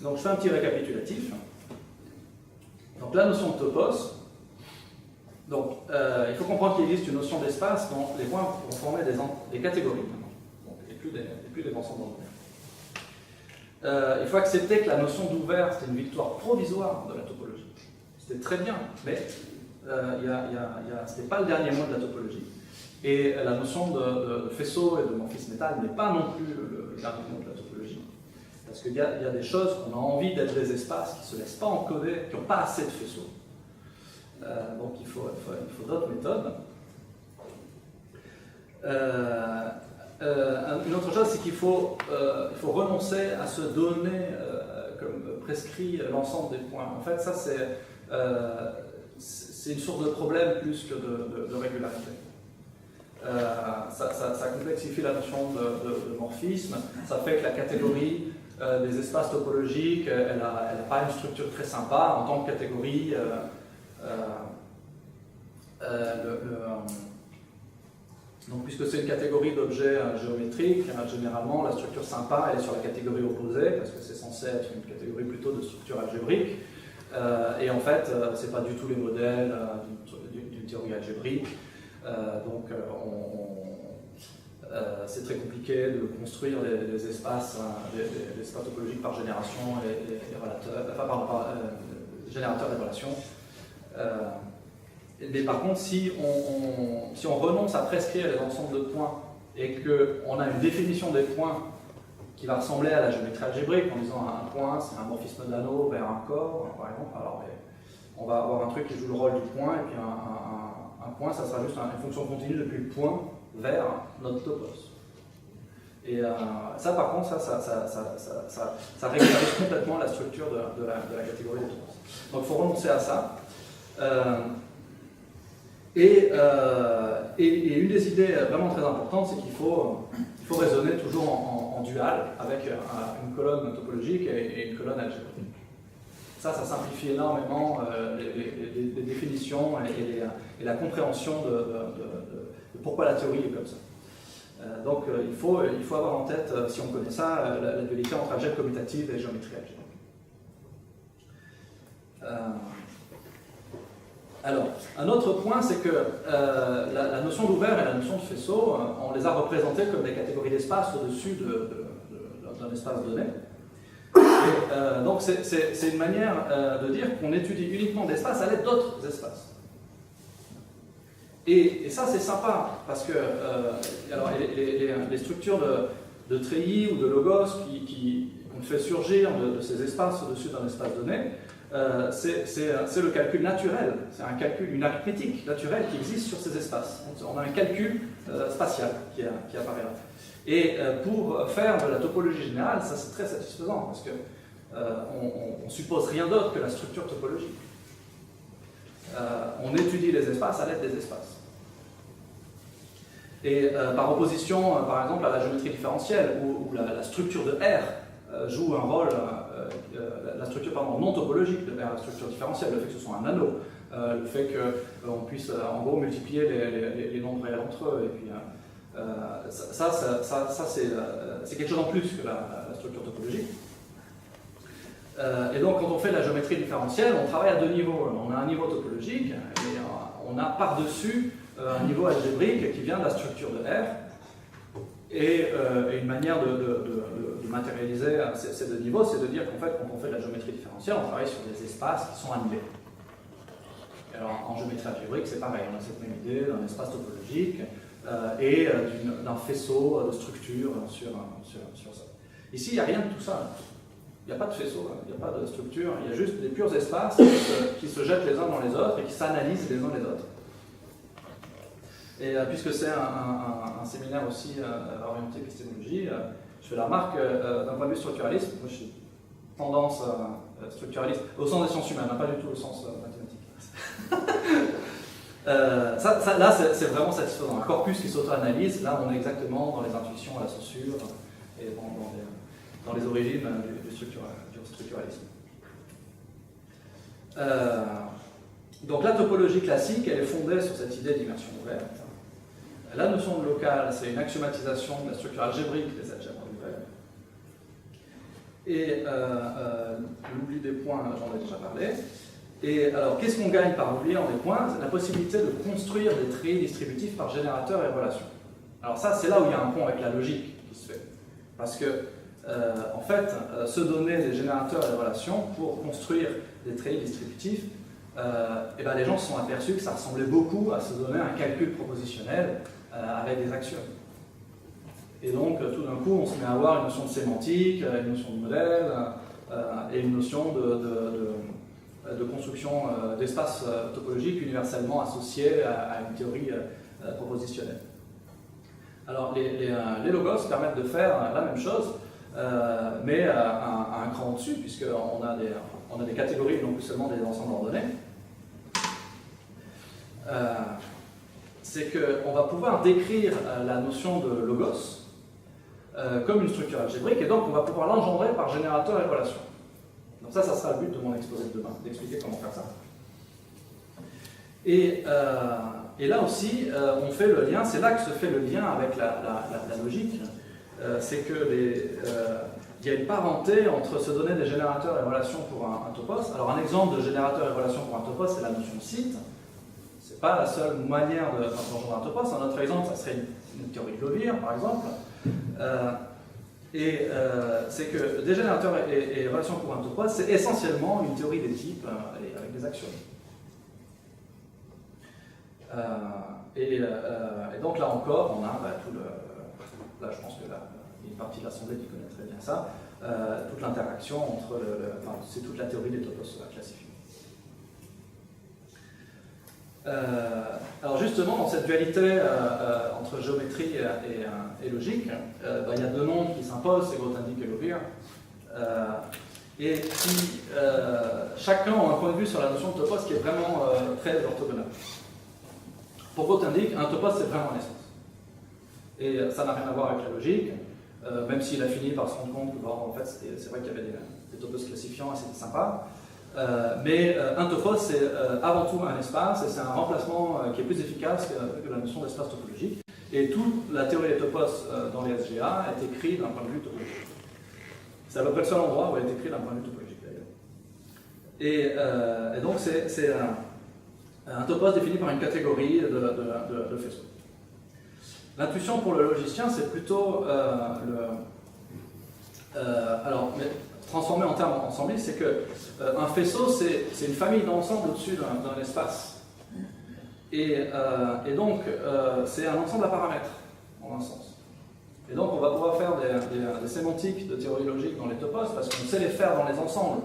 Donc, je fais un petit récapitulatif. Donc, la notion de topos. Donc, il faut comprendre qu'il existe une notion d'espace dont les points vont former des catégories, donc, et plus des ensembles d'ouvert. Il faut accepter que la notion d'ouvert, c'était une victoire provisoire de la topologie. C'était très bien, mais ce n'était pas le dernier mot de la topologie. Et la notion de faisceau et de morphisme métal n'est pas non plus le dernier mot de la topologie. Parce qu'il y a des choses qu'on a envie d'être des espaces qui ne se laissent pas encoder, qui n'ont pas assez de faisceaux. Donc il faut d'autres méthodes. Une autre chose, c'est qu'il faut renoncer à se donner comme prescrit l'ensemble des points. En fait, ça c'est une source de problème plus que de régularité. Ça complexifie la notion de morphisme. Ça fait que la catégorie des espaces topologiques, elle n'a pas une structure très sympa en tant que catégorie. Donc, puisque c'est une catégorie d'objets géométriques, généralement la structure sympa elle est sur la catégorie opposée, parce que c'est censé être une catégorie plutôt de structure algébrique. Et en fait, c'est pas du tout les modèles d'une théorie algébrique. Donc, c'est très compliqué de construire des espaces, des espaces topologiques par génération et relateurs, enfin, par générateur des relations. Mais par contre, si on renonce à prescrire les ensembles de points et qu'on a une définition des points qui va ressembler à la géométrie algébrique, en disant un point, c'est un morphisme d'anneau vers un corps, par exemple, alors on va avoir un truc qui joue le rôle du point, et puis un point, ça sera juste une fonction continue depuis le point vers notre topos. Et ça, par contre, ça régularise complètement la structure de la catégorie des topos. Donc, il faut renoncer à ça. Et une des idées vraiment très importantes, c'est qu'il faut raisonner toujours en dual avec une colonne topologique et une colonne algébrique. Ça simplifie énormément les définitions et la compréhension de pourquoi la théorie est comme ça. Donc il faut avoir en tête, si on connaît ça, la dualité entre algèbre commutative et géométrie algébrique. Alors, un autre point, c'est que la notion d'ouvert et la notion de faisceau, on les a représentées comme des catégories d'espace au-dessus d'un espace donné. Et, donc c'est une manière de dire qu'on étudie uniquement d'espace à l'aide d'autres espaces. Et ça c'est sympa, parce que alors, les structures de treillis ou de logos qu'on fait surgir de ces espaces au-dessus d'un espace donné, c'est le calcul naturel, c'est un calcul, une arithmétique naturelle qui existe sur ces espaces. On a un calcul spatial qui apparaît là. Et pour faire de la topologie générale, ça c'est très satisfaisant, parce que on suppose rien d'autre que la structure topologique. On étudie les espaces à l'aide des espaces. Et par opposition, par exemple, à la géométrie différentielle, où la structure de R joue un rôle, la structure non topologique de R, la structure différentielle, le fait que ce soit un anneau, le fait qu'on puisse en gros multiplier les nombres réels entre eux, et puis ça c'est quelque chose en plus que la structure topologique. Et donc quand on fait de la géométrie différentielle, on travaille à deux niveaux. On a un niveau topologique, et on a par-dessus un niveau algébrique qui vient de la structure de R, et une manière de matérialiser ces deux niveaux, c'est de dire qu'en fait, quand on fait de la géométrie différentielle, on travaille sur des espaces qui sont annulés. Alors en géométrie algébrique, c'est pareil, on a cette même idée d'un espace topologique et d'un faisceau de structure sur ça. Ici, il n'y a rien de tout ça. Il n'y a pas de faisceau, il n'y a pas de structure, il y a juste des purs espaces qui se jettent les uns dans les autres et qui s'analysent les uns les autres. Et puisque c'est un séminaire aussi orienté épistémologie, je fais la remarque d'un point de vue structuraliste, moi je suis tendance structuraliste, au sens des sciences humaines, pas du tout au sens mathématique. Là c'est vraiment satisfaisant, un corpus qui s'auto-analyse, là on est exactement dans les intuitions, la censure et dans les origines du structuralisme. Donc la topologie classique, elle est fondée sur cette idée d'immersion ouverte. La notion de local, c'est une axiomatisation de la structure algébrique des algèbres ouvertes. Et l'oubli des points, j'en ai déjà parlé. Et alors, qu'est-ce qu'on gagne par l'oubli en des points? C'est la possibilité de construire des treillis distributifs par générateur et relation. Alors ça, c'est là où il y a un pont avec la logique qui se fait. Parce que, en fait, se donner des générateurs et des relations pour construire des treillis distributifs, et ben les gens se sont aperçus que ça ressemblait beaucoup à se donner un calcul propositionnel avec des axiomes. Et donc, tout d'un coup, on se met à avoir une notion de sémantique, une notion de modèle, et une notion de construction d'espace topologique universellement associé à une théorie propositionnelle. Alors, les logos permettent de faire la même chose, mais à un cran au-dessus, puisqu'on a des catégories, non plus seulement des ensembles ordonnés. C'est qu'on va pouvoir décrire la notion de logos comme une structure algébrique, et donc on va pouvoir l'engendrer par générateur et relation. Donc ça sera le but de mon exposé de demain, d'expliquer comment faire ça. Et là aussi, on fait le lien, c'est là que se fait le lien avec la logique, c'est que il y a une parenté entre se donner des générateurs et relations pour un topos. Alors un exemple de générateur et relation pour un topos, c'est la notion de site. C'est pas la seule manière d'engendrer un topos. Un autre exemple, ça serait une théorie de Liouville, par exemple. C'est que des générateurs et relations pour un topos, c'est essentiellement une théorie des types avec des axiomes. Et donc là encore, on a tout le... Là, je pense que il y a une partie de l'Assemblée qui connaît très bien ça, toute l'interaction entre enfin, c'est toute la théorie des topos classifiés. Alors justement, dans cette dualité entre géométrie et logique, il y a deux noms qui s'imposent, c'est Grothendieck et Liouville, et qui chacun a un point de vue sur la notion de topos qui est vraiment très orthogonal. Pour Grothendieck, un topos c'est vraiment un espace. Et ça n'a rien à voir avec la logique, même s'il a fini par se rendre compte que bon, en fait c'est vrai qu'il y avait des topos classifiants et c'était sympa. Mais un topos c'est avant tout un espace et c'est un remplacement qui est plus efficace que la notion d'espace topologique. Et toute la théorie des topos dans les SGA est écrite d'un point de vue topologique. C'est à peu près le seul endroit où elle est écrite d'un point de vue topologique d'ailleurs. Et donc c'est un topos défini par une catégorie de faisceaux. L'intuition pour le logicien, c'est plutôt mais transformé en termes ensemblés, c'est qu'un faisceau, c'est une famille d'ensembles au-dessus d'un espace. Et donc, c'est un ensemble à paramètres, en un sens. Et donc, on va pouvoir faire des sémantiques de théorie logique dans les topos, parce qu'on sait les faire dans les ensembles.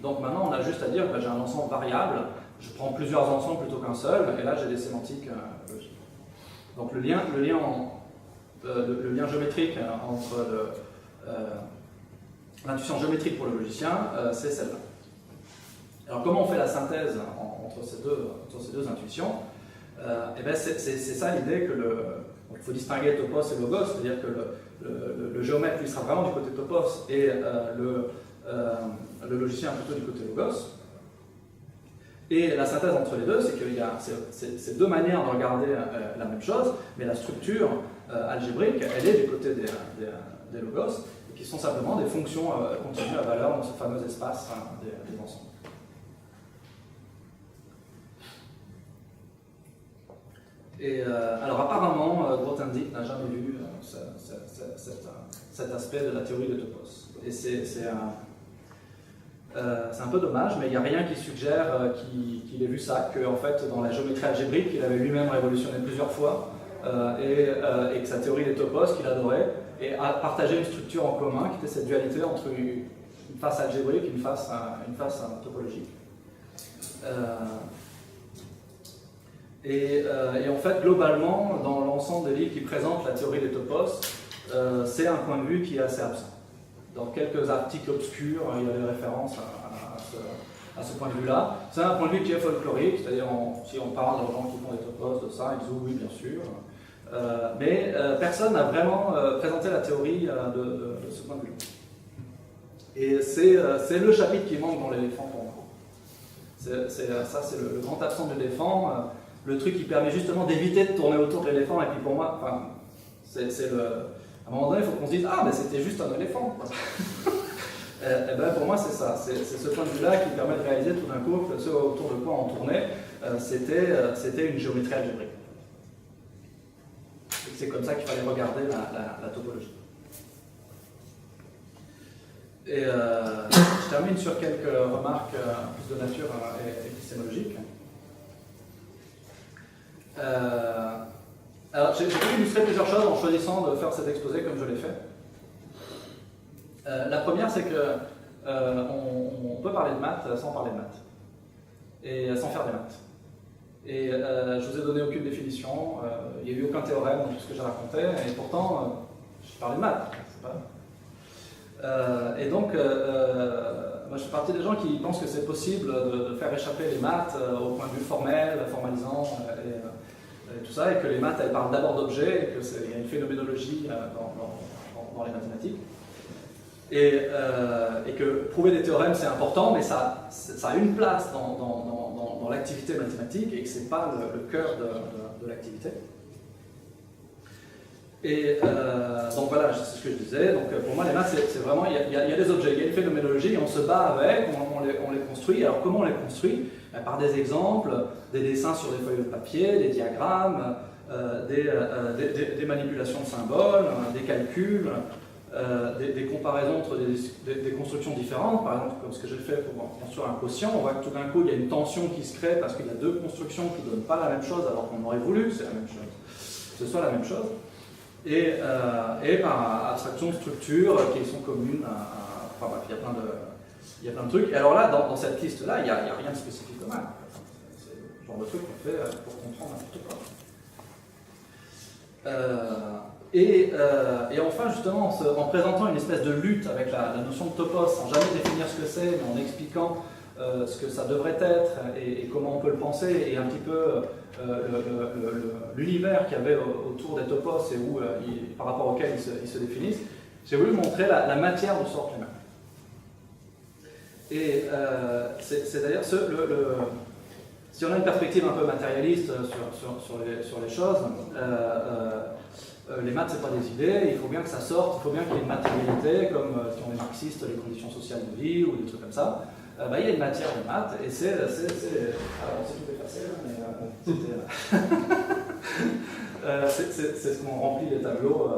Donc maintenant, on a juste à dire, j'ai un ensemble variable, je prends plusieurs ensembles plutôt qu'un seul, et là, j'ai des sémantiques logiques. Donc le lien géométrique entre l'intuition géométrique pour le logicien, c'est celle-là. Alors comment on fait la synthèse entre ces deux intuitions? C'est ça l'idée il faut distinguer topos et logos, c'est-à-dire que le géomètre lui sera vraiment du côté topos et le logicien plutôt du côté logos. Et la synthèse entre les deux, c'est qu'il y a ces deux manières de regarder la même chose, mais la structure algébrique, elle est du côté des logos, qui sont simplement des fonctions continues à valeur dans ce fameux espace des ensembles. Et alors apparemment, Grothendieck n'a jamais vu cet aspect de la théorie de topos. Et c'est un peu dommage, mais il n'y a rien qui suggère qu'il ait vu ça, qu'en fait, dans la géométrie algébrique, il avait lui-même révolutionné plusieurs fois, et que sa théorie des topos, qu'il adorait, et a partagé une structure en commun, qui était cette dualité entre une face algébrique et une face topologique. Et en fait, globalement, dans l'ensemble des livres qui présentent la théorie des topos, c'est un point de vue qui est assez absent. Dans quelques articles obscurs, il y a des références à ce point de vue-là. C'est un point de vue qui est folklorique, c'est-à-dire si on parle aux gens qui font des topos de ça, ils disent oui, bien sûr. Mais personne n'a vraiment présenté la théorie de ce point de vue. Et c'est le chapitre qui manque dans l'éléphant pour moi. C'est le grand absent de l'éléphant, le truc qui permet justement d'éviter de tourner autour de l'éléphant. Et puis pour moi, à un moment donné, il faut qu'on se dise ah, mais c'était juste un éléphant. Pour moi, c'est ça. C'est ce point de vue-là qui permet de réaliser tout d'un coup que ce autour de quoi on tournait, c'était une géométrie algébrique. C'est comme ça qu'il fallait regarder la topologie. Et je termine sur quelques remarques plus de nature épistémologique. Alors, j'ai pu illustrer plusieurs choses en choisissant de faire cet exposé comme je l'ai fait. La première, c'est que on peut parler de maths sans parler de maths, et sans faire des maths. Et je vous ai donné aucune définition, il n'y a eu aucun théorème dans tout ce que j'ai raconté, et pourtant, je parlais de maths. Et donc, moi je fais partie des gens qui pensent que c'est possible de faire échapper les maths au point de vue formel, formalisant, et tout ça, et que les maths elles parlent d'abord d'objets, et qu'il y a une phénoménologie dans les mathématiques. Et que prouver des théorèmes c'est important, mais ça a une place dans l'activité mathématique et que ce n'est pas le cœur de l'activité. Et donc voilà, c'est ce que je disais. Donc pour moi, les maths, c'est vraiment, il y a des objets, il y a une phénoménologie, on se bat avec, on les construit. Alors comment on les construit? Par des exemples, des dessins sur des feuilles de papier, des diagrammes, des manipulations de symboles, des calculs, des comparaisons entre des constructions différentes. Par exemple, comme ce que j'ai fait pour construire un quotient, on voit que tout d'un coup, il y a une tension qui se crée parce qu'il y a deux constructions qui ne donnent pas la même chose alors qu'on aurait voulu que c'est la même chose, que ce soit la même chose. Et par abstraction de structures qui sont communes enfin bref, il y a plein de trucs. Et alors là, dans cette liste-là, il n'y a rien de spécifique au maths. C'est le genre de truc qu'on fait pour comprendre n'importe quoi. Et enfin, justement, en présentant une espèce de lutte avec la notion de topos, sans jamais définir ce que c'est, mais en expliquant ce que ça devrait être et comment on peut le penser, et un petit peu l'univers qu'il y avait autour des topos et où, par rapport auquel ils se définissent, j'ai voulu montrer la matière d'où sortent les maths. Et c'est d'ailleurs si on a une perspective un peu matérialiste sur les choses, les maths, c'est pas des idées, il faut bien que ça sorte, il faut bien qu'il y ait une matérialité, comme si on est marxiste, les conditions sociales de vie ou des trucs comme ça. Il y a une matière de maths, et c'est alors on sait tout effacer, mais c'est ce qu'on remplit les tableaux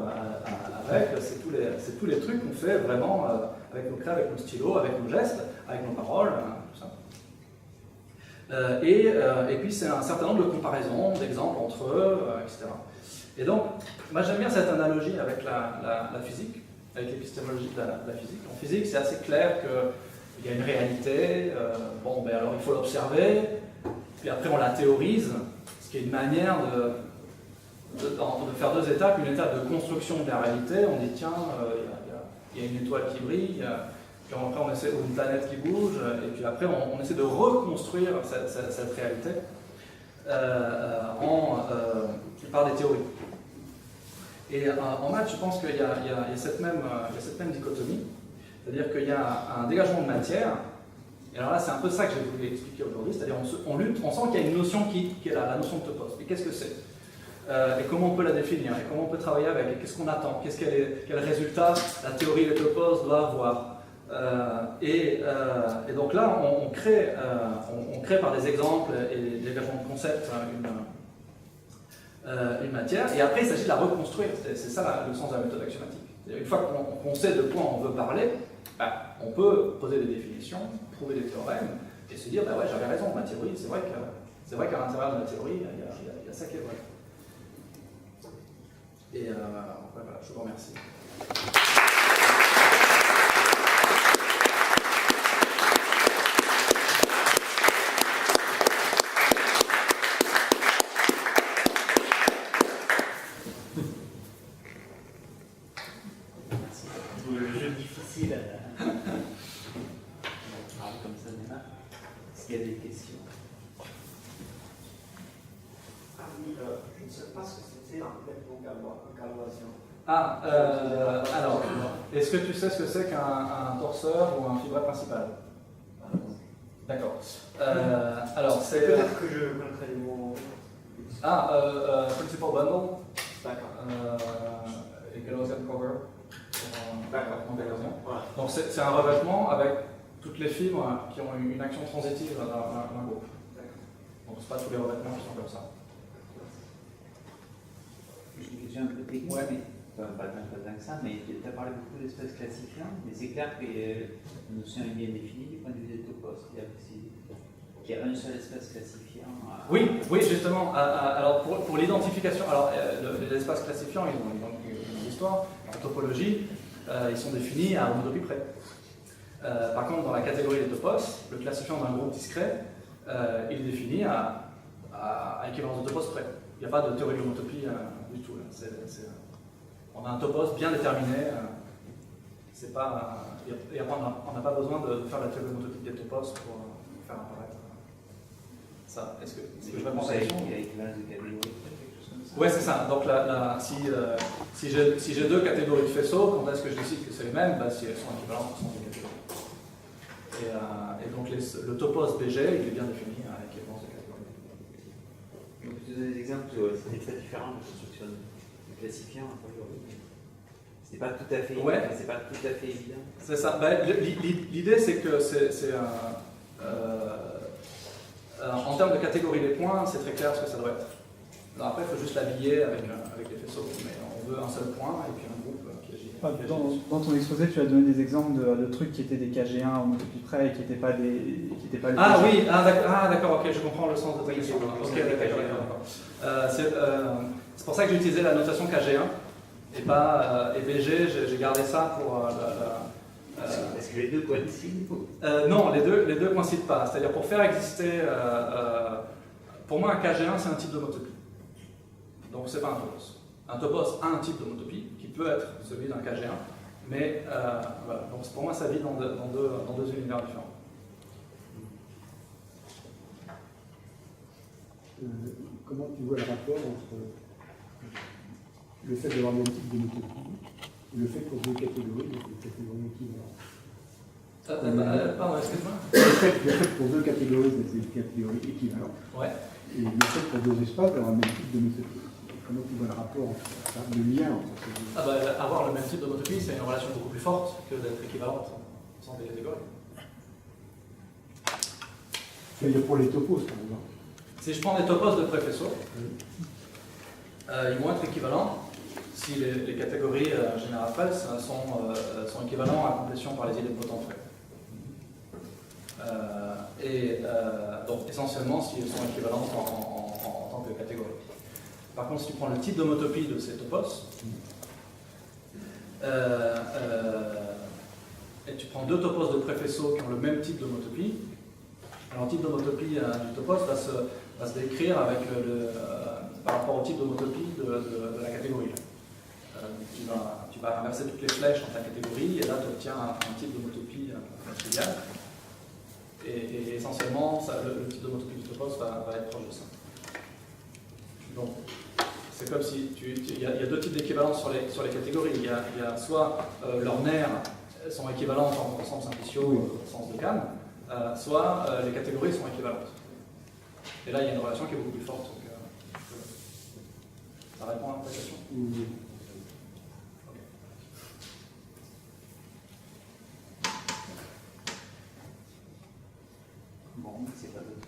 avec, c'est tous les trucs qu'on fait vraiment avec nos craies, avec nos stylos, avec nos gestes, avec nos paroles, tout ça. Et puis c'est un certain nombre de comparaisons, d'exemples entre eux, etc. Et donc, moi j'aime bien cette analogie avec la physique, avec l'épistémologie de la physique. En physique, c'est assez clair qu'il y a une réalité, alors il faut l'observer, puis après on la théorise, ce qui est une manière de faire deux étapes, une étape de construction de la réalité, on dit tiens, il y a une étoile qui brille, puis après on essaie, ou une planète qui bouge, et puis après on essaie de reconstruire cette réalité par des théories. Et en maths, je pense qu'il y a cette même dichotomie, c'est-à-dire qu'il y a un dégagement de matière, et alors là c'est un peu ça que j'ai voulu expliquer aujourd'hui, c'est-à-dire on sent qu'il y a une notion qui est là, la notion de topos. Et qu'est-ce que c'est et comment on peut la définir, et comment on peut travailler avec, et qu'est-ce qu'on attend, quel résultat la théorie des topos doit avoir. Et donc là, on crée par des exemples et des dégagements de concepts une matière, et après il s'agit de la reconstruire. C'est ça le sens de la méthode axiomatique. Une fois qu'on sait de quoi on veut parler, on peut poser des définitions, trouver des théorèmes, et se dire, ouais, j'avais raison, ma théorie, c'est vrai qu'à l'intérieur de la théorie, il y a ça qui est vrai. Et voilà, je vous remercie. Le jeu difficile comme ça, Néma. Est-ce qu'il y a des questions? Ah oui, je ne sais pas ce que c'était en fait donc galoisien. Alors, est-ce que tu sais ce que c'est qu'un torseur ou un fibré principal? D'accord. Alors, c'est. Peut-être que je connaîtrai les mots. Principal bundle. D'accord. Et Gaussian cover. D'accord. Voilà. Donc, c'est un revêtement avec toutes les fibres qui ont une action transitive d'un groupe. Donc, ce pas tous les revêtements qui sont comme ça. J'ai une question un peu technique, ouais. Mais pas tant que ça, mais tu as parlé beaucoup d'espèces classifiantes, mais c'est clair que la notion est bien définie du point de vue des topos, c'est-à-dire qu'il y a une seule espèce classifiant. Oui, justement. Alors pour l'identification, les espaces classifiants, ils ont une histoire, en topologie, ils sont définis à homotopie près. Par contre, dans la catégorie des topos, le classifiant d'un groupe discret, il est défini à équivalence de topos près. Il n'y a pas de théorie de l'homotopie du tout. Là. On a un topos bien déterminé. On n'a pas besoin de faire la théorie de l'homotopie des topos pour faire apparaître ça. Est-ce que je réponds à la question? Il y a équivalence de catégorie, quelque chose comme ça. Oui, c'est ça. Donc si j'ai deux catégories de faisceaux, quand est-ce que je décide que c'est les mêmes? Si elles sont équivalentes, elles sont des catégories. Et donc le topos BG, il est bien défini à l'équivalence de catégories. Donc tu donnes des exemples, c'était très différent de construction de classifiants aujourd'hui. C'est pas tout à fait, c'est pas tout à fait évident. C'est ça. L'idée, c'est que en termes de catégorie des points, c'est très clair ce que ça doit être. Alors après, il faut juste l'habiller avec les faisceaux. Mais on veut un seul point et puis un groupe qui agit. Dans ton exposé, tu as donné des exemples de trucs qui étaient des KG1 en homotopie près et qui n'étaient pas des. Oui, d'accord, ok, je comprends le sens de ta question. Ok, d'accord. C'est pour ça que j'ai utilisé la notation KG1 et BG, j'ai gardé ça pour Est-ce que les deux coïncident? Non, les deux coïncident pas. C'est-à-dire pour faire exister. Pour moi, un KG1, c'est un type d'homotopie. Donc c'est pas un topos. Un topos a un type d'homotopie qui peut être celui d'un KG1, mais voilà. Donc pour moi, ça vit dans deux univers différents. comment tu vois le rapport entre le fait d'avoir le même type de motopie et le fait pour deux catégories, donc des catégories équivalentes? Pardon, excuse-moi. Le fait pour deux catégories d'être des catégories équivalentes. Ouais. Et le fait pour deux espaces d'avoir le même type de motopie. Comment tu vois le rapport entre ça, le lien entre ces deux? Avoir le même type de motopie, c'est une relation beaucoup plus forte que d'être équivalente sans des catégories. C'est-à-dire pour les topos, par exemple. Si je prends des topos de préfaisceau, ils vont être équivalents si les catégories générales sont équivalents à complétion par les idées potentielles. Donc essentiellement s'ils sont équivalents en tant que catégorie. Par contre, si tu prends le type de motopie de ces topos, et tu prends deux topos de préfaisceau qui ont le même type de motopie, alors le type de motopie du topos va se décrire avec par rapport au type de motopie de la catégorie. Tu vas inverser toutes les flèches dans ta catégorie et là tu obtiens un type de motopie trivial. Et essentiellement, le type de motopie du topos va être proche de ça. Donc, c'est comme si il y a deux types d'équivalence sur les catégories. Il y a soit leurs nerfs sont équivalents en ensemble simpliciaux au sens de Kahn, soit les catégories sont équivalentes. Et là, il y a une relation qui est beaucoup plus forte. Donc, ça répond à ta question? Oui. Bon, c'est pas d'autres